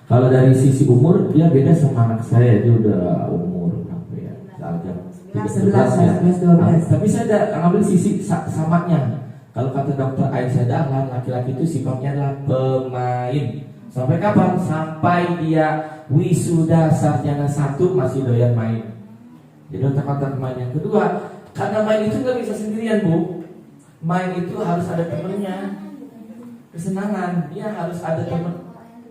kalau dari sisi umur dia beda sama anak saya, dia udah umur berapa ya? Jam 11 ya. Tapi saya ada ngambil sisi samanya. Kalau kata dokter Aisyah Dahlan, laki-laki itu sifatnya adalah pemain. Sampai kapan? Sampai dia wisuda sarjana 1 masih doyan main. Jadi otak-otak main. Yang kedua, karena main itu nggak bisa sendirian, Bu. Main itu harus ada temennya. Kesenangan, dia harus ada temen.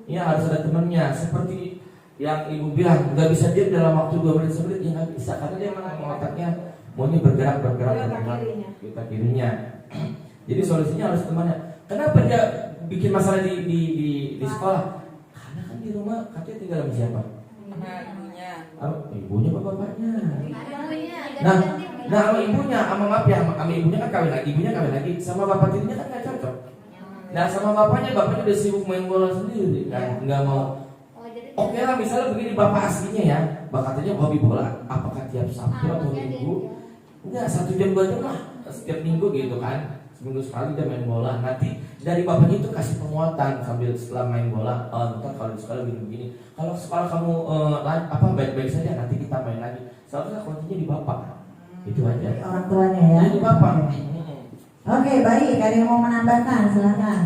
Iya, harus ada temennya. Seperti yang Ibu bilang, nggak bisa dia dalam waktu 2 menit semenit, ya nggak bisa. Karena dia mana otaknya maunya bergerak kita kirinya. Jadi solusinya harus temannya. Kenapa dia bikin masalah di sekolah? Karena kan di rumah katanya tinggal sama siapa? Ibunya apa bapaknya? Nah sama ibunya, sama ibunya kan kawin lagi, sama bapak tirinya kan nggak cocok. Nah sama bapaknya udah sibuk main bola sendiri, nggak mau. Oke lah, misalnya begini, bapak aslinya ya, bapak katanya hobi bola. Apakah tiap Sabtu atau Minggu? Enggak, 1 jam 2 jam lah setiap minggu gitu kan. Seminggu sekali dia main bola. Nanti dari bapaknya itu kasih penguatan sambil setelah main bola. Ntar kalau di sekolah begini. Kalau sekolah kamu baik-baik saja, nanti kita main lagi. Soalnya kuncinya di bapak. Itu aja. Orang tuanya ya. Di bapak. Oke, baik. Ada yang mau menambahkan? Silakan.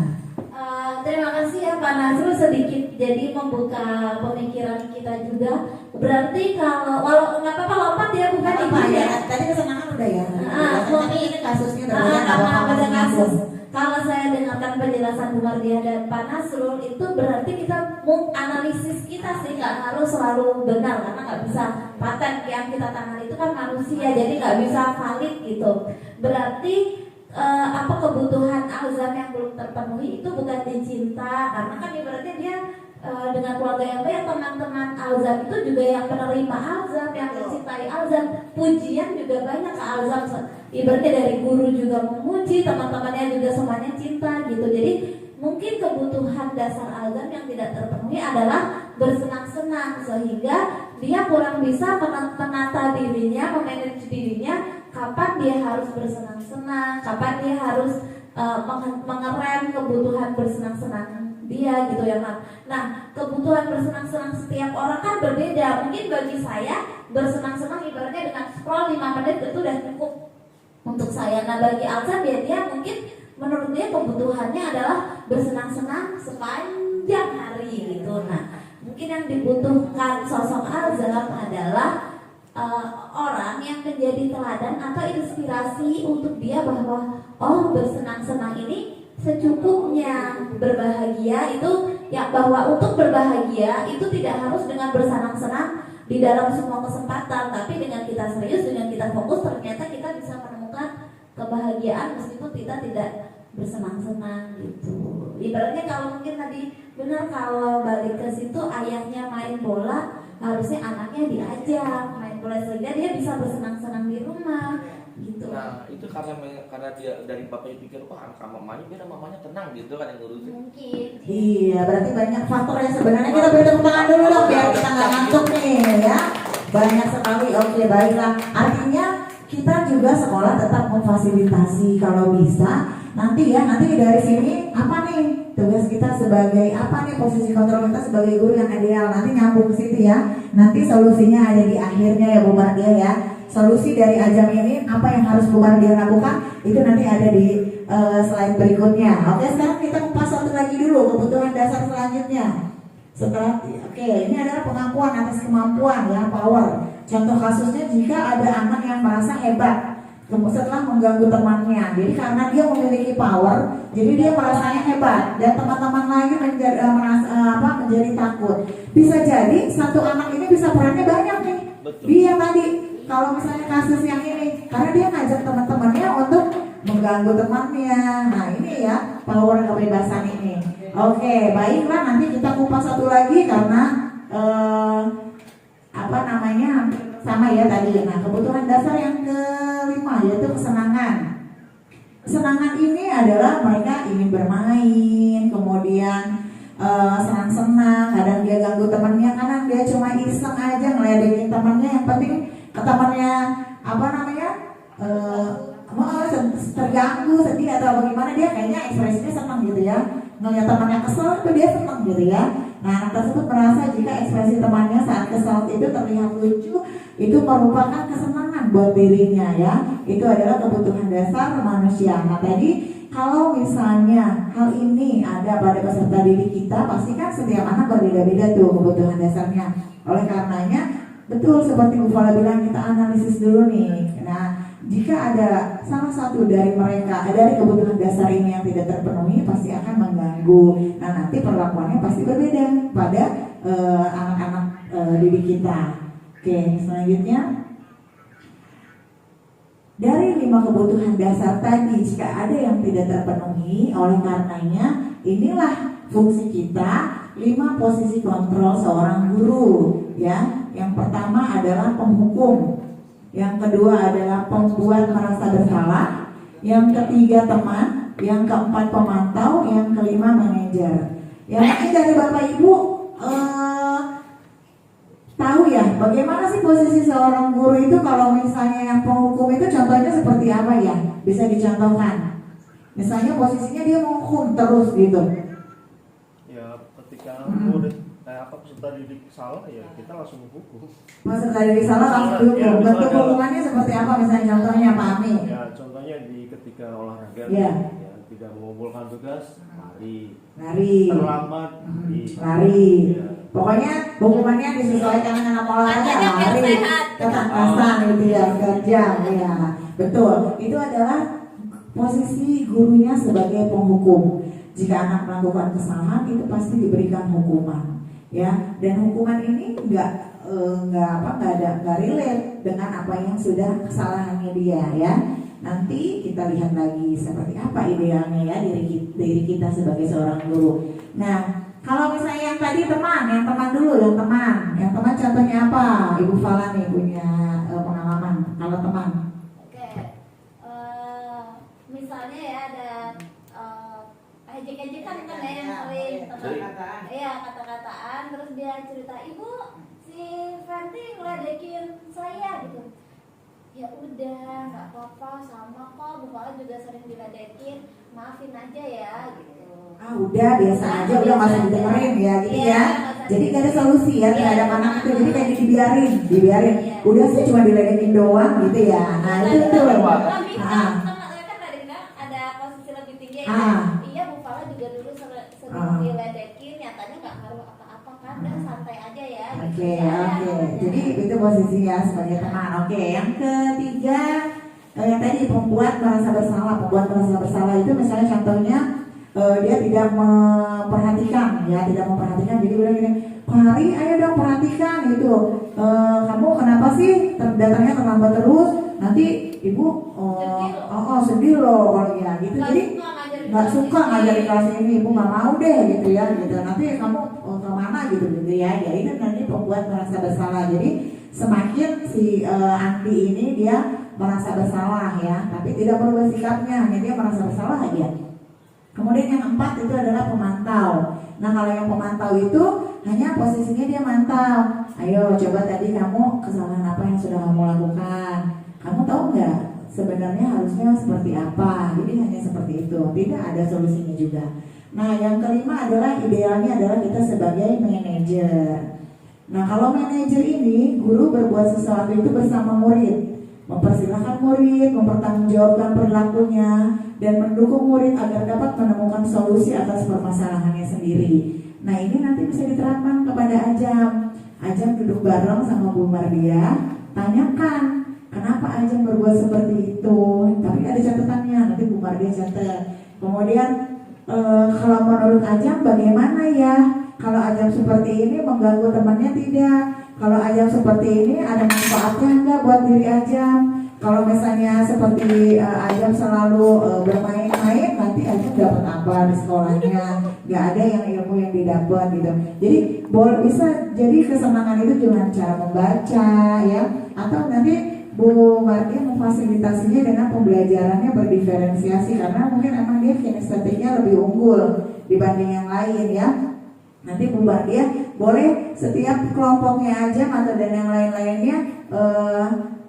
Terima kasih ya Pak Nasrul, sedikit jadi membuka pemikiran kita juga. Berarti kalau nggak apa-apa lompat ya, bukan ibu ya. Tadi kesenangan udah ya. Ini kasusnya ada kasus. Kalau saya dengarkan penjelasan Bu Mardia dan Pak Nasrul, itu berarti kita analisis kita sih nggak harus selalu benar, karena nggak bisa paten yang kita tangani itu kan manusia, jadi nggak bisa valid gitu. Berarti kebutuhan azam yang belum terpenuhi itu bukan dicinta, karena kan ibaratnya dia dengan keluarga yang baik, teman-teman azam itu juga yang penerima azam, yang mencintai azam, pujian juga banyak ke azam. Ibaratnya dari guru juga memuji, teman-temannya juga semuanya cinta gitu. Jadi mungkin kebutuhan dasar azam yang tidak terpenuhi adalah bersenang-senang, sehingga dia kurang bisa menata dirinya, memanage dirinya. Kapan dia harus bersenang-senang, kapan dia harus mengerem kebutuhan bersenang-senang dia gitu ya Mak. Nah, kebutuhan bersenang-senang setiap orang kan berbeda. Mungkin bagi saya bersenang-senang ibaratnya dengan scroll 5 menit itu udah cukup untuk saya. Nah bagi Alsa dia mungkin menurut dia kebutuhannya adalah bersenang-senang sepanjang hari gitu. Nah mungkin yang dibutuhkan sosok Alza adalah orang yang menjadi teladan atau inspirasi untuk dia bahwa oh bersenang-senang ini secukupnya, berbahagia itu ya, bahwa untuk berbahagia itu tidak harus dengan bersenang-senang di dalam semua kesempatan, tapi dengan kita serius, dengan kita fokus, ternyata kita bisa menemukan kebahagiaan meskipun kita tidak bersenang-senang gitu. Ibaratnya kalau mungkin tadi benar kalau balik ke situ ayahnya main bola, harusnya anaknya diajak main bola sehingga dia bisa bersenang-senang di rumah gitu. Nah itu karena dia dari bapaknya pikir anak mamanya biar mamanya tenang gitu kan yang ngurusin. Mungkin. Iya, berarti banyak faktor yang sebenarnya kita beri tepuk tangan dulu dong biar kita nggak ngantuk nih ya. Banyak sekali. Oke, baiklah. Artinya kita juga sekolah tetap memfasilitasi kalau bisa. Nanti dari sini apa nih tugas kita sebagai apa nih posisi kontrol kita sebagai guru yang ideal, nanti nyambung ke situ ya. Nanti solusinya ada di akhirnya ya Bu Mardia ya. Solusi dari ajang ini apa yang harus Bu Mardia lakukan itu nanti ada di slide berikutnya. Oke, sekarang kita kupas satu lagi dulu kebutuhan dasar selanjutnya. Setelah ini adalah pengakuan atas kemampuan ya, power. Contoh kasusnya jika ada anak yang merasa hebat setelah mengganggu temannya, jadi karena dia memiliki power, jadi dia merasanya hebat dan teman-teman lain menjadi takut. Bisa jadi satu anak ini bisa perannya banyak nih. Betul. Dia tadi kalau misalnya kasus yang ini, karena dia ngajak teman-temannya untuk mengganggu temannya. Nah ini ya power kebebasan ini. Oke, baiklah nanti kita kupas satu lagi karena sama ya tadi. Nah kebutuhan dasar yang kelima yaitu kesenangan. Kesenangan ini adalah mereka ingin bermain, kemudian senang-senang. Kadang dia ganggu temannya, kadang dia cuma iseng aja ngeledekin temannya. Yang penting ke temannya terganggu, sedih atau bagaimana, dia kayaknya ekspresinya senang gitu ya. Ngelihat temannya kesel itu dia senang gitu ya. Nah anak tersebut merasa jika ekspresi temannya saat kesel itu terlihat lucu, itu merupakan kesenangan buat dirinya ya. Itu adalah kebutuhan dasar manusia. Nah tadi kalau misalnya hal ini ada pada peserta didik kita, pasti kan setiap anak berbeda-beda tuh kebutuhan dasarnya. Oleh karenanya betul seperti Bu Fala bilang, kita analisis dulu nih. Nah jika ada salah satu dari mereka, dari kebutuhan dasar ini yang tidak terpenuhi, pasti akan mengganggu. Nah nanti perlakuannya pasti berbeda pada anak-anak didik kita. Oke, selanjutnya dari 5 kebutuhan dasar tadi, jika ada yang tidak terpenuhi, oleh karenanya inilah fungsi kita 5 posisi kontrol seorang guru ya. Yang pertama adalah penghukum, yang kedua adalah pembuat merasa bersalah, yang ketiga teman, yang keempat pemantau, yang kelima manajer. Yang ini dari Bapak Ibu tahu ya bagaimana sih posisi seorang guru itu kalau misalnya yang penghukum itu contohnya seperti apa ya? Bisa dicontohkan. Misalnya posisinya dia menghukum terus gitu. Ya ketika murid peserta didik salah ya kita langsung menghukum. Peserta didik salah langsung dihukum. Bentuk hukumannya seperti apa misalnya contohnya Pak Amin? Ya contohnya di ketika olahraga ya, tidak mengumpulkan tugas, lari, terlambat, lari. Ya. Pokoknya hukumannya disesuaikan dengan olahraga, lari, ketangkasan gitu ya, kerja ya. Betul. Itu adalah posisi gurunya sebagai penghukum. Jika anak melakukan kesalahan itu pasti diberikan hukuman. Ya, dan hukuman ini nggak relate dengan apa yang sudah kesalahannya dia ya. Nanti kita lihat lagi seperti apa idealnya ya diri kita sebagai seorang guru. Nah, kalau misalnya yang tadi yang teman dulu, yang teman contohnya apa? Ibu Fala nih punya pengalaman kalau teman. Oke, misalnya ya ada ejek-ejekan kan ya yang sering kata-kataan, terus dia cerita, ibu si Franti ngeledekin saya gitu. Ya udah nggak apa-apa, sama kok Bu Fala juga sering diledekin, maafin aja ya gitu. Udah biasa aja, udah nggak usah didengerin ya gitu ya. Nggak usah Jadi gak ada solusi ya terhadap anak itu. Jadi kayak dibiarin. Udah sih cuma diledekin doang gitu ya. Nah itu tuh. Ada posisi lebih tinggi. Iya, Bu Fala juga dulu sering diledekin, nyatanya nggak ngaruh apa-apa kan, dan santai aja ya. Oke. Jadi itu posisi ya sebagai teman. Oke, yang ketiga yang tadi membuat merasa bersalah itu misalnya contohnya dia tidak memperhatikan. Jadi bilang gini, Pak Hari ayo dong perhatikan gitu. Kamu kenapa sih datangnya terlambat terus? Nanti ibu sedih loh kalau ya gitu. Jadi nggak suka ngajar di kelas ini, ibu nggak mau deh gitu ya gitu. Nanti kamu kemana gitu ya. Ya itu nanti membuat merasa bersalah. Jadi semakin si Andi ini dia merasa bersalah ya, tapi tidak berubah sikapnya, hanya dia merasa bersalah aja. Kemudian yang 4 itu adalah pemantau. Nah kalau yang pemantau itu hanya posisinya dia mantau. Ayo coba tadi kamu kesalahan apa yang sudah kamu lakukan. Kamu tahu nggak sebenarnya harusnya seperti apa. Jadi hanya seperti itu. Tidak ada solusinya juga. Nah yang kelima adalah idealnya adalah kita sebagai manajer. Nah kalau manajer ini guru berbuat sesuatu itu bersama murid. Mempersilahkan murid, mempertanggungjawabkan perilakunya, dan mendukung murid agar dapat menemukan solusi atas permasalahannya sendiri. Nah ini nanti bisa diterapkan kepada Ajam duduk bareng sama Bu Mardia, tanyakan kenapa Ajam berbuat seperti itu. Tapi ada catatannya, nanti Bu Mardia catat. Kemudian kalau menurut Ajam bagaimana ya? Kalau Ajam seperti ini mengganggu temannya tidak? Kalau Ajam seperti ini ada manfaatnya enggak buat diri Ajam? Kalau misalnya seperti Ajam selalu bermain-main, nanti Ajam dapat apa di sekolahnya? Gak ada yang ilmu yang didapat gitu. Jadi bisa jadi kesenangan itu dengan cara membaca ya, atau nanti Bu Mardia memfasilitasinya dengan pembelajarannya berdiferensiasi karena mungkin emang dia kinestetiknya lebih unggul dibanding yang lain ya. Nanti Bu Mardia boleh setiap kelompoknya aja atau dan yang lain-lainnya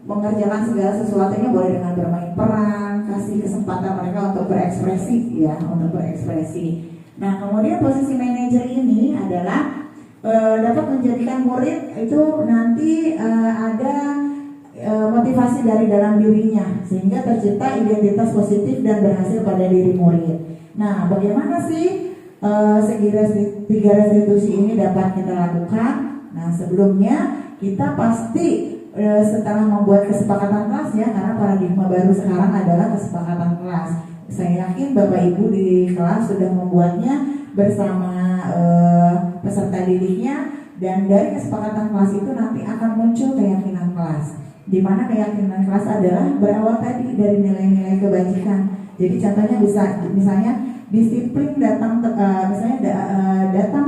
mengerjakan segala sesuatunya boleh dengan bermain peran, kasih kesempatan mereka untuk berekspresi ya, untuk berekspresi. Nah kemudian posisi manajer ini adalah dapat menjadikan murid itu nanti ada motivasi dari dalam dirinya sehingga tercipta identitas positif dan berhasil pada diri murid. Nah bagaimana sih tiga restitusi ini dapat kita lakukan? Nah sebelumnya kita pasti setelah membuat kesepakatan kelas ya, karena paradigma baru sekarang adalah kesepakatan kelas. Saya yakin Bapak Ibu di kelas sudah membuatnya bersama peserta didiknya, dan dari kesepakatan kelas itu nanti akan muncul keyakinan kelas. Di mana keyakinan kelas adalah berawal tadi dari nilai-nilai kebajikan. Jadi contohnya misalnya disiplin datang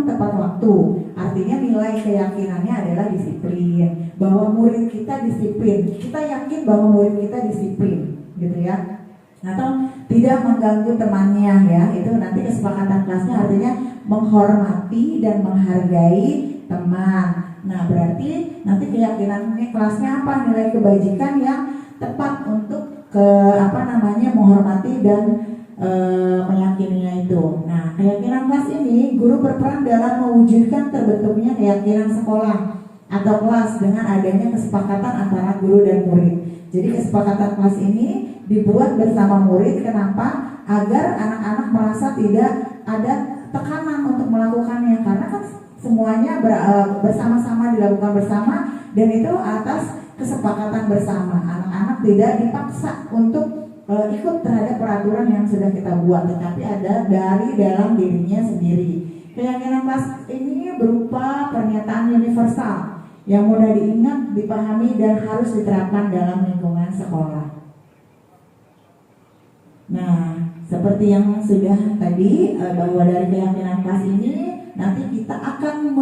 tepat waktu. Artinya nilai keyakinannya adalah disiplin. Bahwa murid kita disiplin. Kita yakin bahwa murid kita disiplin, gitu ya. Atau tidak mengganggu temannya ya. Itu nanti kesepakatan kelasnya artinya menghormati dan menghargai teman. Nah, berarti nanti keyakinannya kelasnya apa? Nilai kebajikan yang tepat untuk menghormati dan meyakininya itu. Nah, keyakinan kelas ini guru berperan dalam mewujudkan terbentuknya keyakinan sekolah atau kelas dengan adanya kesepakatan antara guru dan murid. Jadi kesepakatan kelas ini dibuat bersama murid. Kenapa? Agar anak-anak merasa tidak ada tekanan untuk melakukannya, karena kan semuanya bersama-sama dilakukan bersama, dan itu atas kesepakatan bersama. Anak-anak tidak dipaksa untuk ikut terhadap peraturan yang sudah kita buat, tetapi ada dari dalam dirinya sendiri. Keyakinan kelas ini berupa pernyataan universal yang mudah diingat, dipahami, dan harus diterapkan dalam lingkungan sekolah. Nah, seperti yang sudah tadi, bahwa dari keyakinan kelas ini nanti kita akan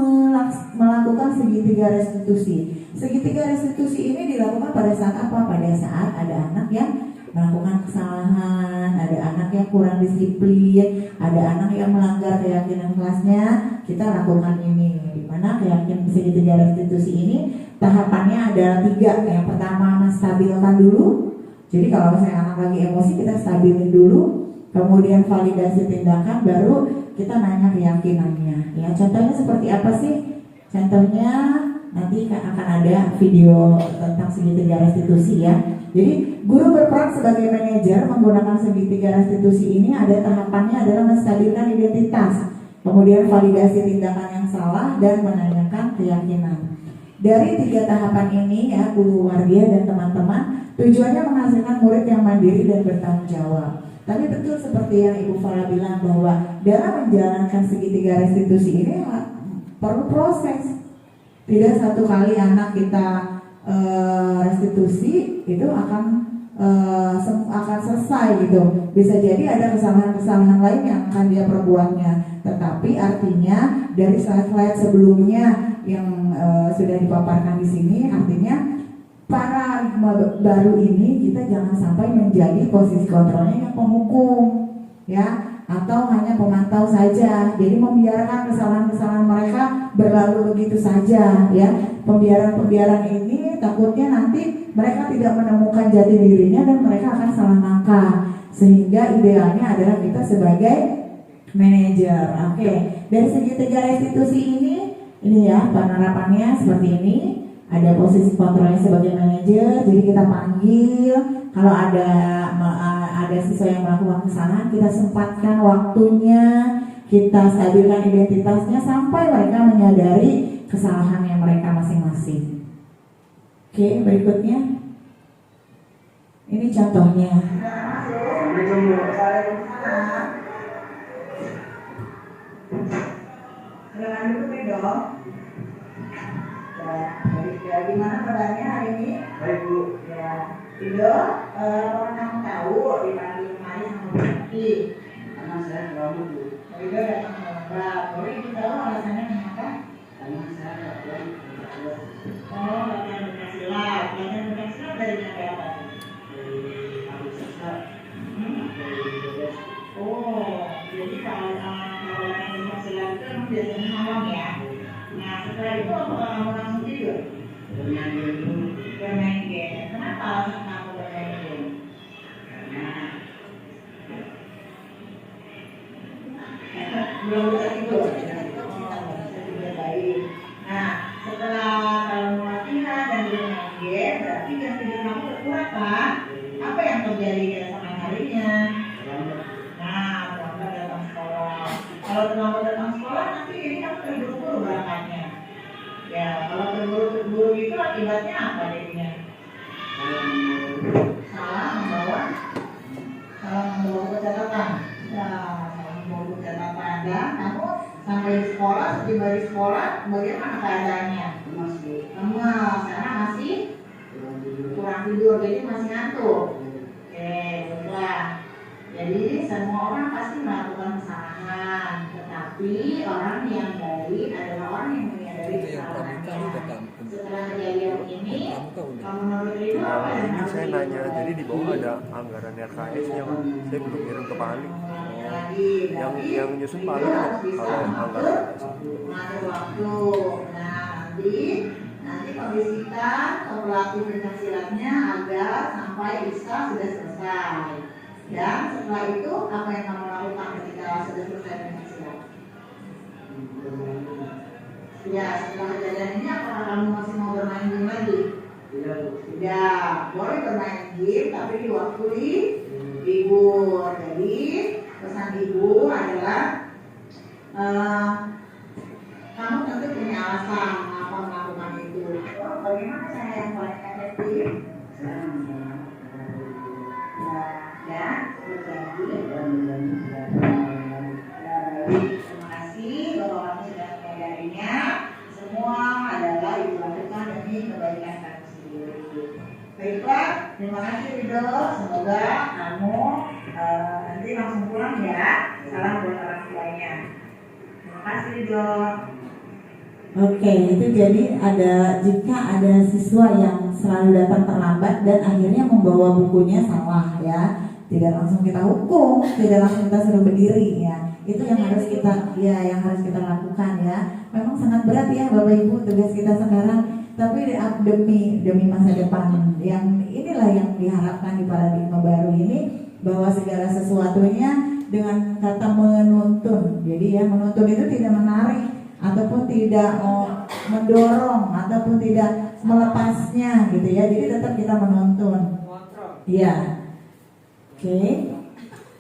melakukan segitiga restitusi. Segitiga restitusi ini dilakukan pada saat apa? Pada saat ada anak yang melakukan kesalahan, ada anak yang kurang disiplin, ada anak yang melanggar keyakinan kelasnya, kita lakukan ini. Dimana keyakinan segitiga restitusi ini tahapannya ada 3. Yang pertama, menstabilkan dulu. Jadi kalau misalnya anak lagi emosi, kita stabilin dulu. Kemudian validasi tindakan, baru kita nanya keyakinannya. Ya, contohnya seperti apa sih Contohnya nanti akan ada video tentang segitiga restitusi ya. Jadi guru berperan sebagai manajer menggunakan segitiga restitusi ini ada tahapannya adalah menstabilkan identitas, kemudian validasi tindakan yang salah dan menanyakan keyakinan. Dari 3 tahapan ini ya guru waria dan teman-teman tujuannya menghasilkan murid yang mandiri dan bertanggung jawab. Tapi betul seperti yang Ibu Fala bilang bahwa dalam menjalankan segitiga restitusi ini perlu proses. Tidak satu kali anak kita restitusi itu akan selesai gitu. Bisa jadi ada kesalahan-kesalahan lain yang akan dia perbuatnya. Tetapi artinya dari slide-slide sebelumnya yang sudah dipaparkan di sini, artinya paradigma baru ini kita jangan sampai menjadi posisi kontrolnya yang penghukum, ya, atau hanya pemantau saja. Jadi membiarkan kesalahan-kesalahan mereka berlalu begitu saja, ya. Pembiaran ini takutnya nanti mereka tidak menemukan jati dirinya dan mereka akan salah langkah. Sehingga idealnya adalah kita sebagai manajer. Oke, dari segitiga restitusi ini ya penerapannya seperti ini. Ada posisi kontrolnya sebagai manajer, jadi kita panggil kalau ada siswa yang melakukan kesalahan, kita sempatkan waktunya, kita stabilkan identitasnya sampai mereka menyadari kesalahannya mereka masing-masing. Oke, berikutnya ini contohnya. Silakan duduk dong. Ya, gimana kabarnya hari ini? Baik Bu. Ya, Ido, apakah kamu tahu dipanggil kemarin sama Bu Naki? Karena saya selalu Bu. Ido datang terlambat. Boleh Ibu tahu alasannya kenapa? Karena saya nggak pulang. Oh, latihan pencaksilat. Latihan pencaksilat dari jam berapa? Dari hari Selasa. Oh, jadi kalau latihan pencaksilat itu memang biasanya malam ya? Nah, setelah itu apakah kamu langsung tidur? Bermain game dulu. Bermain game. Kenapa alasan kamu bermain game? Karena belum bisa tidur. Kita bisa tidur baik. Nah, setelah kamu latihan dan bermain game, berarti jam tidur kamu berkurang kan? Apa yang terjadi keesokan harinya? Nah, terlambat datang sekolah. Kalau terlambat datang sekolah, nanti ini kamu terburu-buru berangkatnya. Ya, kalau terburu-buru itu akibatnya apa jadinya? Salah membawa catatan. Ya, salah membawa catatan. Dan kamu sampai di sekolah, setiba di sekolah, bagaimana keadaannya? Lemas, karena masih kurang tidur, jadi masih ngantuk. Oke, baiklah. Jadi semua orang pasti melakukan kesalahan, tetapi orang yang baik adalah orang yang menyadari kesalahannya. Setelah kejadian ini, kamu menurut Ridho apa yang Ini harus saya dilakukan? nanya, jadi di bawah ada anggaran RKS-nya, Pak. Saya belum kirim ke Pak Ali. Yang nyusun Pak Ali kan kalau anggaran RKS. Mengatur waktu. Nah, nanti kondisikan pelaku pencaksilatnya agar sampai ISA sudah selesai. Dan setelah itu apa yang kamu lakukan ketika sudah selesai pencaksilat? Ya, setelah kejadian ini apakah kamu masih mau bermain game lagi? Tidak, boleh bermain game tapi di waktu libur. Jadi pesan ibu adalah kamu tentu punya alasan mengapa melakukan itu. Oh, bagaimana saya yang paling efektif? Dan berjanji. Terima kasih bahwa kamu sudah menyadarinya. Semua adalah ibu lakukan demi kebaikan kamu sendiri. Baiklah, terima kasih Ridho. Semoga kamu nanti langsung pulang ya. Salam buat orang tuanya. Terima kasih Ridho. Oke, itu jadi jika ada siswa yang selalu datang terlambat dan akhirnya membawa bukunya salah ya, tidak langsung kita hukum, tidak langsung kita suruh berdiri ya. Itu yang harus kita lakukan ya. Memang sangat berat ya Bapak Ibu tugas kita sekarang, tapi demi masa depan yang inilah yang diharapkan di paradigma baru ini, bahwa segala sesuatunya dengan kata menuntun. Jadi ya menuntun itu tidak menarik ataupun tidak mendorong ataupun tidak melepasnya gitu ya. Jadi tetap kita menuntun. Iya. Oke.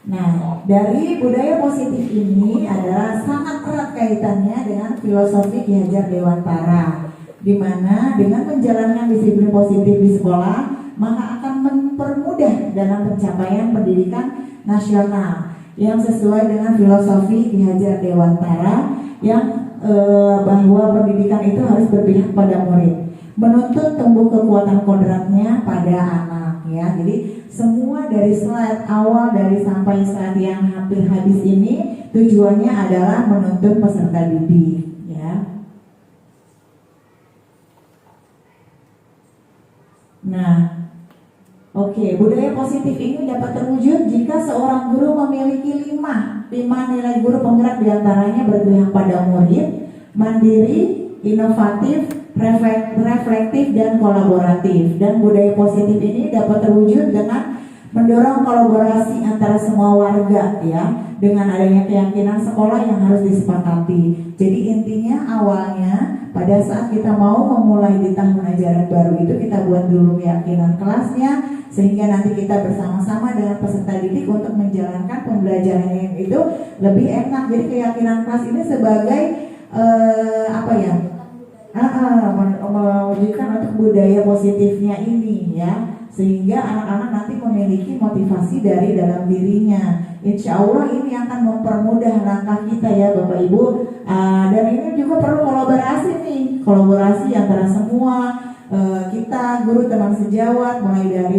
Nah, dari budaya positif ini adalah sangat erat kaitannya dengan filosofi Ki Hajar Dewantara, di mana dengan menjalankan disiplin positif di sekolah, maka akan mempermudah dalam pencapaian pendidikan nasional yang sesuai dengan filosofi Ki Hajar Dewantara yang bahwa pendidikan itu harus berpihak pada murid, menuntut tumbuh kekuatan kodratnya pada anak ya. Jadi semua dari slide awal dari sampai slide yang hampir habis ini tujuannya adalah menuntun peserta didik ya. Nah, oke, budaya positif ini dapat terwujud jika seorang guru memiliki lima nilai guru penggerak diantaranya berpihak pada murid, mandiri, inovatif, reflektif, dan kolaboratif. Dan budaya positif ini dapat terwujud dengan mendorong kolaborasi antara semua warga ya, dengan adanya keyakinan sekolah yang harus disepakati. Jadi intinya awalnya pada saat kita mau memulai di tahun ajaran baru itu kita buat dulu keyakinan kelasnya, sehingga nanti kita bersama-sama dengan peserta didik untuk menjalankan pembelajaran yang itu lebih enak. Jadi keyakinan kelas ini sebagai mewujudkan untuk budaya positifnya ini ya, sehingga anak-anak nanti memiliki motivasi dari dalam dirinya. Insya Allah ini akan mempermudah langkah kita ya Bapak Ibu. Dan ini juga perlu kolaborasi antara semua kita, guru, teman sejawat, mulai dari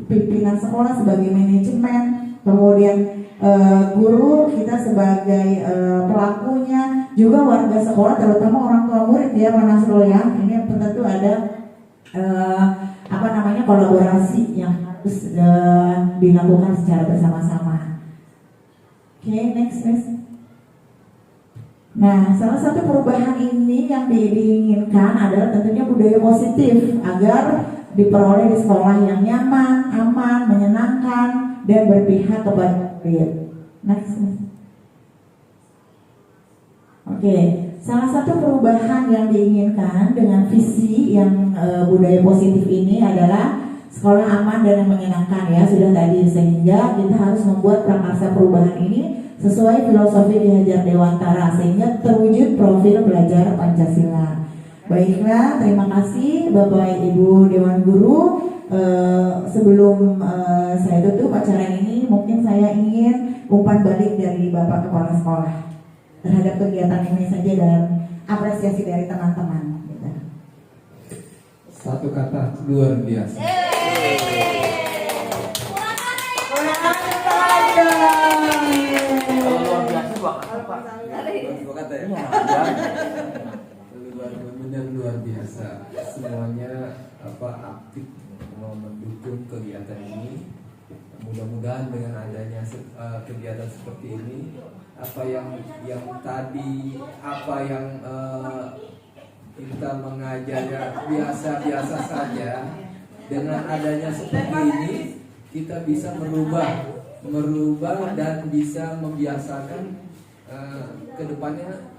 pimpinan sekolah sebagai manajemen, kemudian guru kita sebagai pelakunya, juga warga sekolah terutama orang tua murid ya Pak Nasrul ya. Ini tentu ada kolaborasi yang harus dilakukan secara bersama-sama. Oke, next. Nah, salah satu perubahan ini yang diinginkan adalah tentunya budaya positif agar diperoleh di sekolah yang nyaman, aman, menyenangkan, dan berpihak kepada murid. Next. Oke, salah satu perubahan yang diinginkan dengan visi yang budaya positif ini adalah sekolah aman dan yang menyenangkan ya, sudah tadi, sehingga kita harus membuat prakarsa perubahan ini sesuai filosofi Ki Hajar Dewantara sehingga terwujud profil pelajar Pancasila. Baiklah, terima kasih Bapak Ibu Dewan Guru. Sebelum saya tutup acara ini, mungkin saya ingin umpan balik dari Bapak Kepala Sekolah terhadap kegiatan ini saja dan apresiasi dari teman-teman. Satu kata, luar biasa. Benar luar biasa. Semuanya aktif mendukung kegiatan ini. Mudah-mudahan dengan adanya kegiatan seperti ini, apa yang kita mengajarnya biasa-biasa saja, dengan adanya seperti ini kita bisa merubah dan bisa membiasakan kedepannya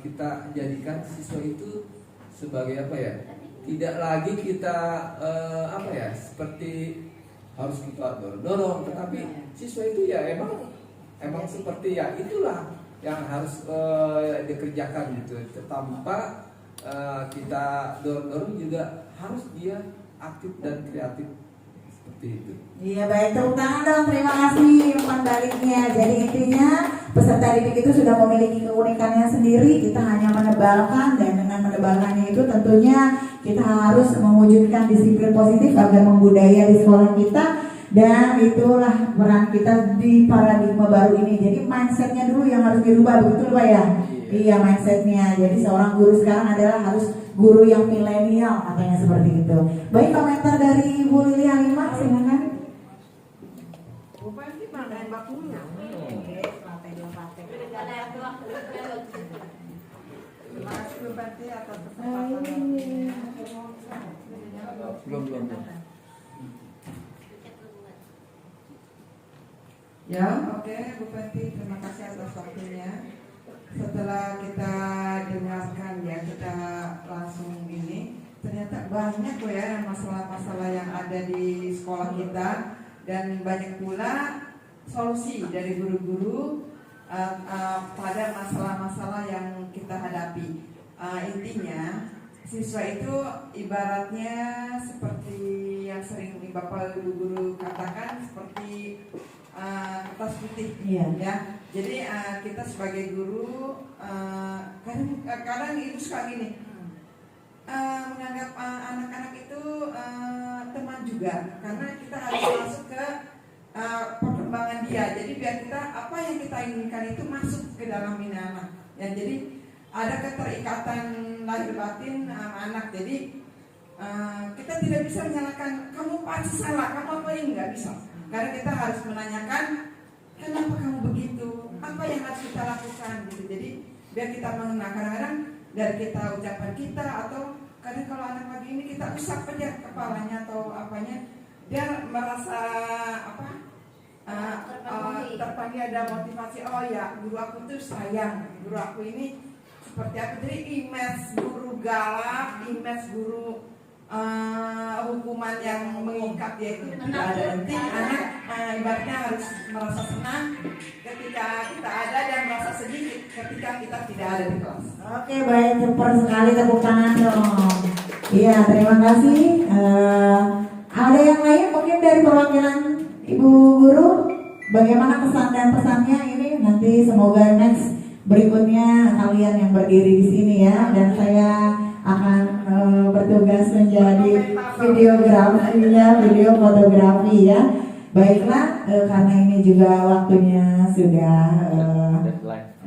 kita jadikan siswa itu sebagai tidak lagi kita seperti harus kita dorong, tetapi siswa itu ya emang seperti itulah yang harus dikerjakan gitu, tanpa kita dorong juga harus dia aktif dan kreatif seperti itu. Iya, baik, tepuk tangan dong, terima kasih umpan baliknya. Jadi intinya peserta didik itu sudah memiliki keunikannya sendiri, kita hanya menebalkan, dan dengan menebalkannya itu tentunya kita harus mewujudkan disiplin positif agar membudaya di sekolah kita, dan itulah peran kita di paradigma baru ini. Jadi mindsetnya dulu yang harus dirubah, betul Pak ya? Iya, mindsetnya. Jadi seorang guru sekarang adalah harus guru yang milenial, katanya seperti itu. Baik, komentar dari Bu Lili Halimah, silakan. Terima kasih Bu Pati atas kesempatannya. Belum. Ya, oke Bu Pati, terima kasih atas waktunya. setelah kita dengarkan ya, kita langsung ini, ternyata banyak kok ya masalah-masalah yang ada di sekolah kita, dan banyak pula solusi dari guru-guru pada masalah-masalah yang kita hadapi. Intinya siswa itu ibaratnya seperti yang sering Bapak Ibu guru katakan, seperti kertas putih, ya. Jadi kita sebagai guru kadang ibu suka gini, menganggap anak-anak itu teman juga, karena kita harus masuk ke perkembangan dia. Jadi biar kita apa yang kita inginkan itu masuk ke dalam ini anak. Ya, jadi ada keterikatan lahir batin anak. Jadi kita tidak bisa menyalahkan kamu pasti salah, kamu apa yang nggak bisa. Karena kita harus menanyakan kenapa kamu begitu, apa yang harus kita lakukan gitu. Jadi biar kita mengenal, kadang-kadang dari kita ucapan kita, atau kadang kalau anak pagi ini kita usap aja kepalanya atau apanya, dia merasa apa terpanggil, ada motivasi. Oh ya, guru aku tuh sayang, guru aku ini seperti apa. Jadi image guru galak, image guru hukuman yang mengikat dia itu tidak ada. Nanti anak ibaratnya harus merasa senang ketika kita ada, dan merasa sedih ketika kita tidak ada di kelas. Oke, baik, super sekali, tepuk tangan dong. Iya, terima kasih. Ada yang lain mungkin dari perwakilan Ibu Guru, bagaimana kesan dan pesannya ini? Nanti semoga next berikutnya kalian yang berdiri di sini ya, dan saya akan bertugas menjadi videografi ya, video fotografi ya. Baiklah, karena ini juga waktunya sudah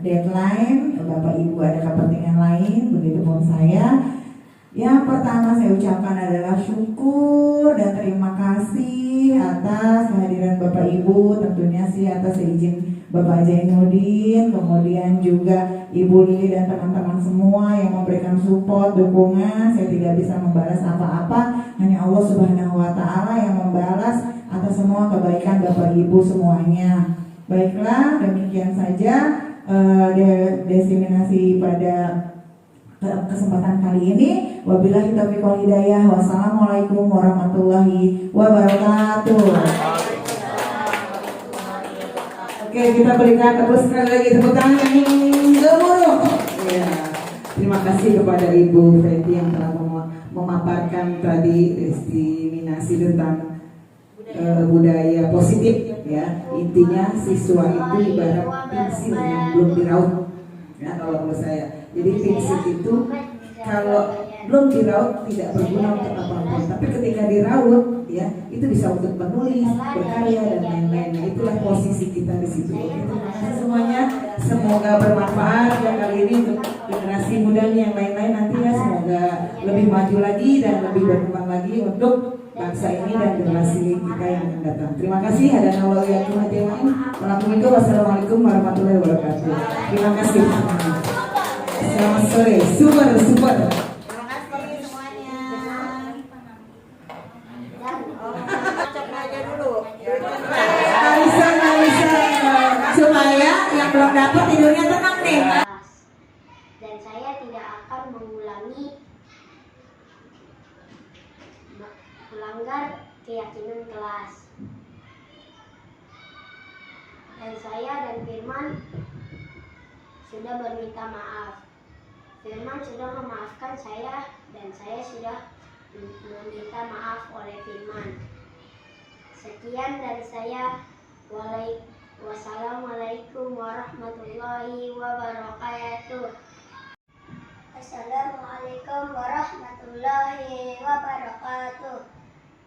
deadline, Bapak Ibu ada kepentingan lain, begitu pun saya. Yang pertama saya ucapkan adalah syukur dan terima kasih atas kehadiran Bapak Ibu, tentunya sih atas izin Bapak Zainuddin, kemudian juga Ibu Lili dan teman-teman semua yang memberikan support, dukungan. Saya tidak bisa membalas apa-apa, hanya Allah Subhanahu wa Ta'ala yang membalas atas semua kebaikan Bapak Ibu semuanya. Baiklah, demikian saja diseminasi pada kesempatan kali ini. Wabillahi taufiq wal hidayah. Wassalamualaikum warahmatullahi wabarakatuh. Oke, kita berikan terus sekali lagi tepuk tangan yang gemuruh. Ya, terima kasih kepada Ibu Feti yang telah memaparkan tadi diseminasi tentang budaya positif ya. Intinya siswa itu ibarat pensil yang belum diraut ya, kalau menurut saya. Jadi pensil itu kalau belum diraut tidak berguna untuk apapun, tapi ketika diraut ya itu bisa untuk menulis, berkarya dan lain-lain. Nah, itulah posisi kita di situ. Oke, terima kasih semuanya, semoga bermanfaat ya kali ini untuk generasi muda yang lain-lain nanti ya, semoga lebih maju lagi dan lebih berkembang lagi untuk bangsa ini dan generasi kita yang akan datang. Terima kasih. Ada nawaliyatuh hadirin. Wassalamualaikum warahmatullahi wabarakatuh. Terima kasih semuanya. Selamat sore. Super. Supaya yang belum dapat tidurnya tenang nih. Dan saya tidak akan mengulangi melanggar keyakinan kelas. Dan saya dan Firman sudah meminta maaf. Firman sudah memaafkan saya, dan saya sudah meminta maaf oleh Firman. Sekian dari saya. Wassalamualaikum warahmatullahi wabarakatuh. Assalamualaikum warahmatullahi wabarakatuh.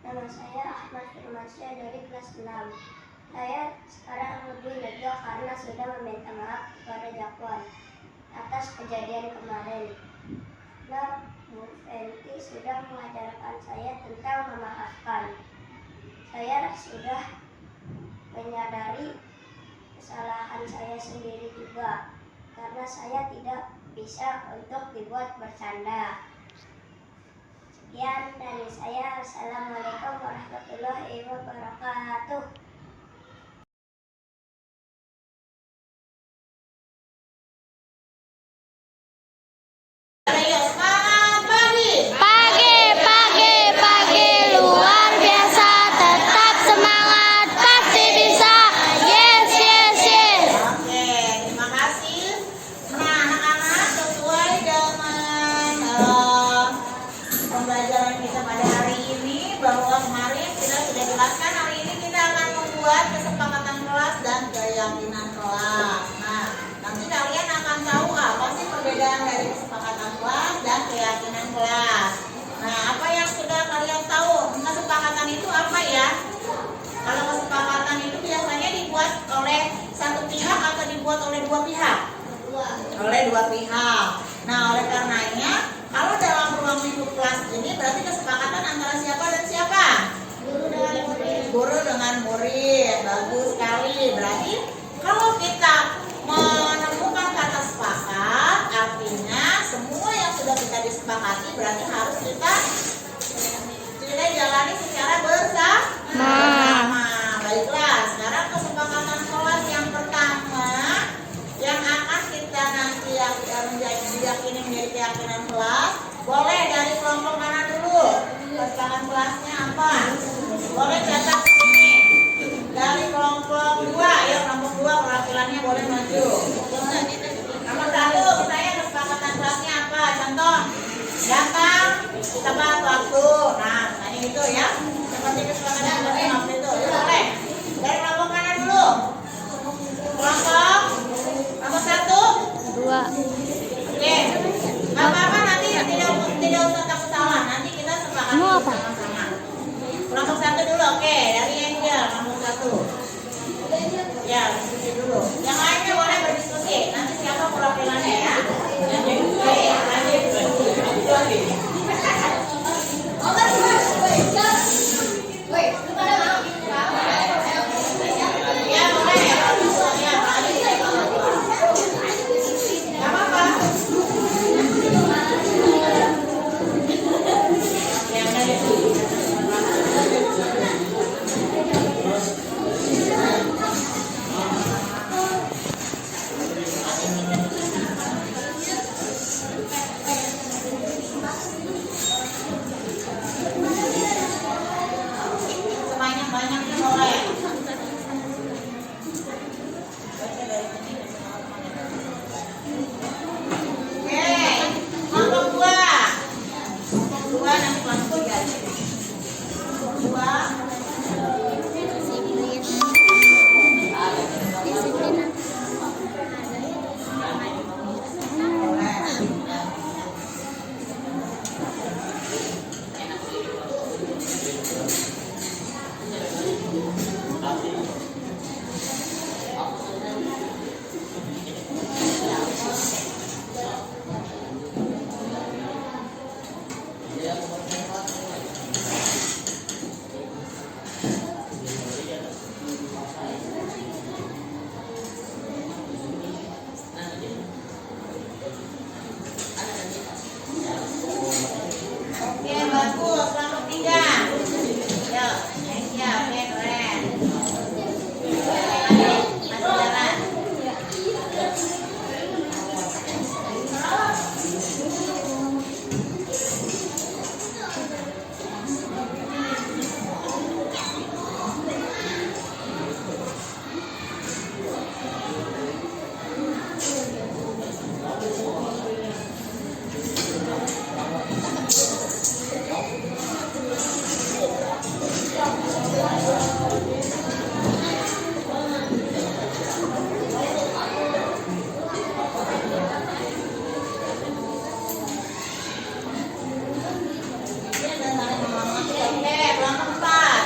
Nama saya Ahmad Firmansyah dari kelas 6. Saya sekarang lebih lega karena sudah meminta maaf kepada Jakwan atas kejadian kemarin. Nah, Bu Fenti sudah mengajarkan saya tentang memaafkan. Saya sudah menyadari kesalahan saya sendiri juga, karena saya tidak bisa untuk dibuat bercanda. Sekian dari saya. Assalamualaikum warahmatullahi wabarakatuh. dua pihak. Nah, oleh karenanya kalau dalam ruang lingkup kelas ini berarti kesepakatan antara siapa dan siapa? Guru dengan murid. Bagus sekali. Berarti kalau kita menemukan kata sepakat, artinya semua yang sudah kita disepakati berarti harus kita jalani secara bersama. Baiklah, sekarang kesepakatan kelas yang pertama yang akan kita nanti diyakini menjadi keyakinan kelas. Boleh dari kelompok mana dulu? Kesepakatan kelasnya apa? Boleh catat sini. Dari kelompok 2, ya kelompok 2 perwakilannya boleh maju. Nomor 1, saya kesepakatan kelasnya apa? Contoh, datang tepat waktu. Nah, tadi itu ya. Seperti kesepakatan kelasnya waktu itu. Ya, boleh. Dari kelompok mana dulu? Kelompok nomor 1? 2. Oke. Gak apa-apa, nanti tidak usah takut salah. Nanti kita sepakati sama-sama. Kelompok 1 dulu, oke. Dari Angel, kelompok 1. Ya, diskusi dulu. Yang lainnya boleh berdiskusi. Nanti siapa perwakilannya ya? Sebanyak-banyaknya boleh. Oke, kelompok 2. Kelompok 2 nanti kelompok 3 aja. Kelompok 2. Oke, bagus. Kelompok 3. Yuk, ya, oke, keren. Masih jalan. Oke, kelompok 4.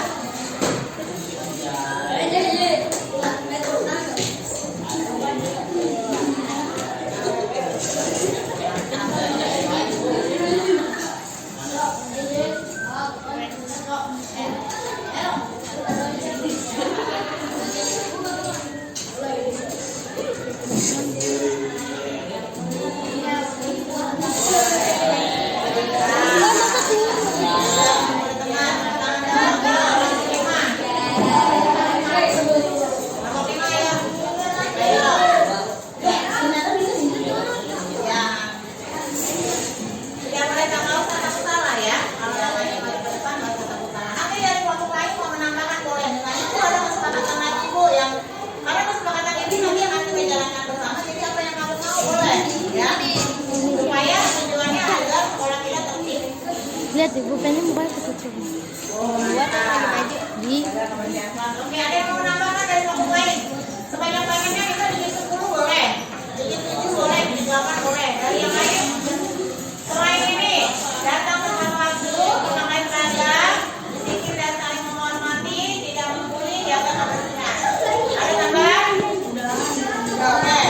Lihat ibu pengen mukanya ketutup. Buat apa di? Oke, ada yang mau menambahkan dari kelompok lain? Sebanyak-banyaknya kita bikin 10 boleh, bikin 7 boleh, bikin 8 boleh. Dari yang lain, selain ini, datang tepat waktu, memakai seragam, disiplin dan saling menghormati, tidak membuli, jaga kebersihan. Ada tambahan? Oke.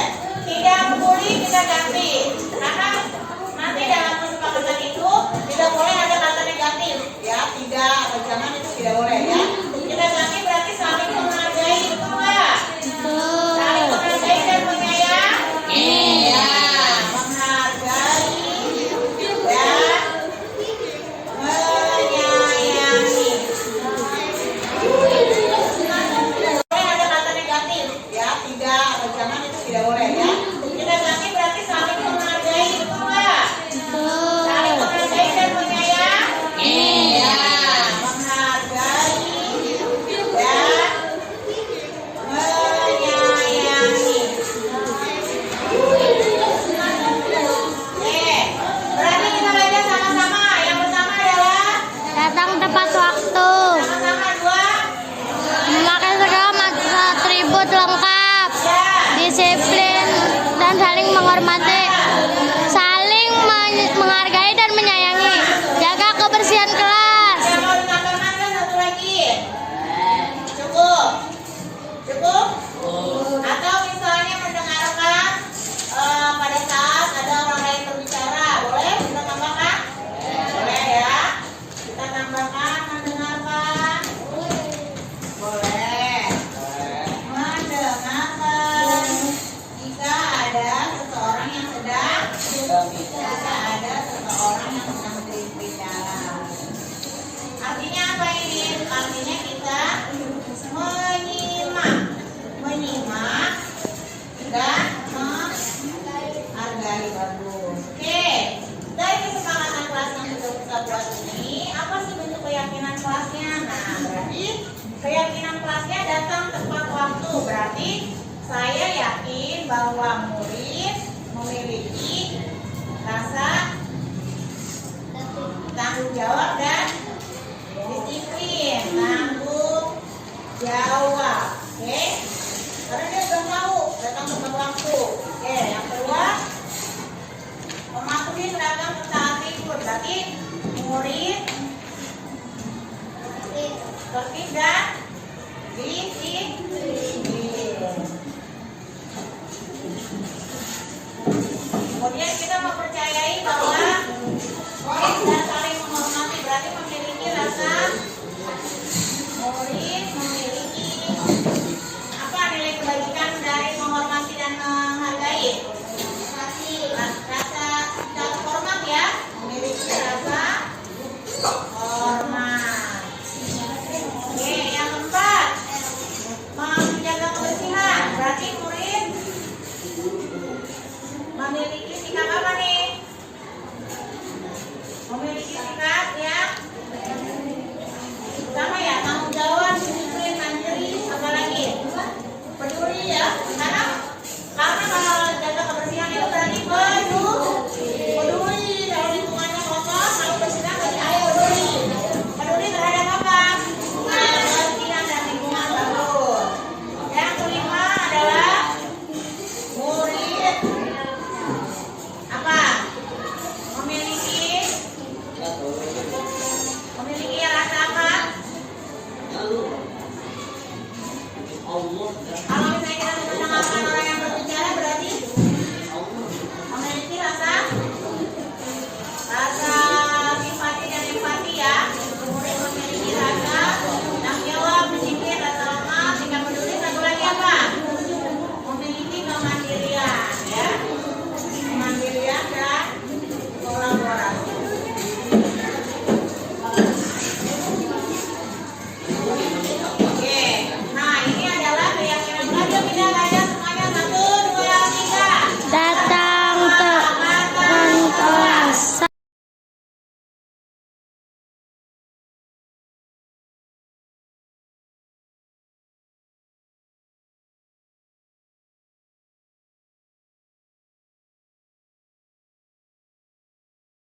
menghormati, saling menghargai dan menyayangi, jaga kebersihan kelas. Mau ditambahkan satu lagi? Cukup? Cukup? Atau misalnya mendengarkan pada saat ada orang lain berbicara, boleh kita tambahkan? Boleh ya? Kita tambahkan mendengarkan? Boleh. Mendengarkan jika ada seseorang yang sedang berbicara. Artinya apa ini? Artinya kita menyimak dan menghargai. Bagus. Oke, dari kesepakatan kelas yang sudah kita buat ini, apa sih bentuk keyakinan kelasnya? Nah, berarti keyakinan kelasnya datang tepat waktu. Berarti saya yakin bahwa murid memiliki rasa tanggung jawab dan disiplin. Tanggung jawab. Oke, karena dia udah tahu datang tepat waktu. Oke, yang kedua, mematuhi seragam serta atribut. Berarti murid tertib dan disiplin. Kemudian kita mempercayai bahwa murid dan saling menghormati. Berarti memiliki rasa murid memiliki apa nilai kebajikan dari menghormati dan menghargai? Rasa hormat ya, memiliki rasa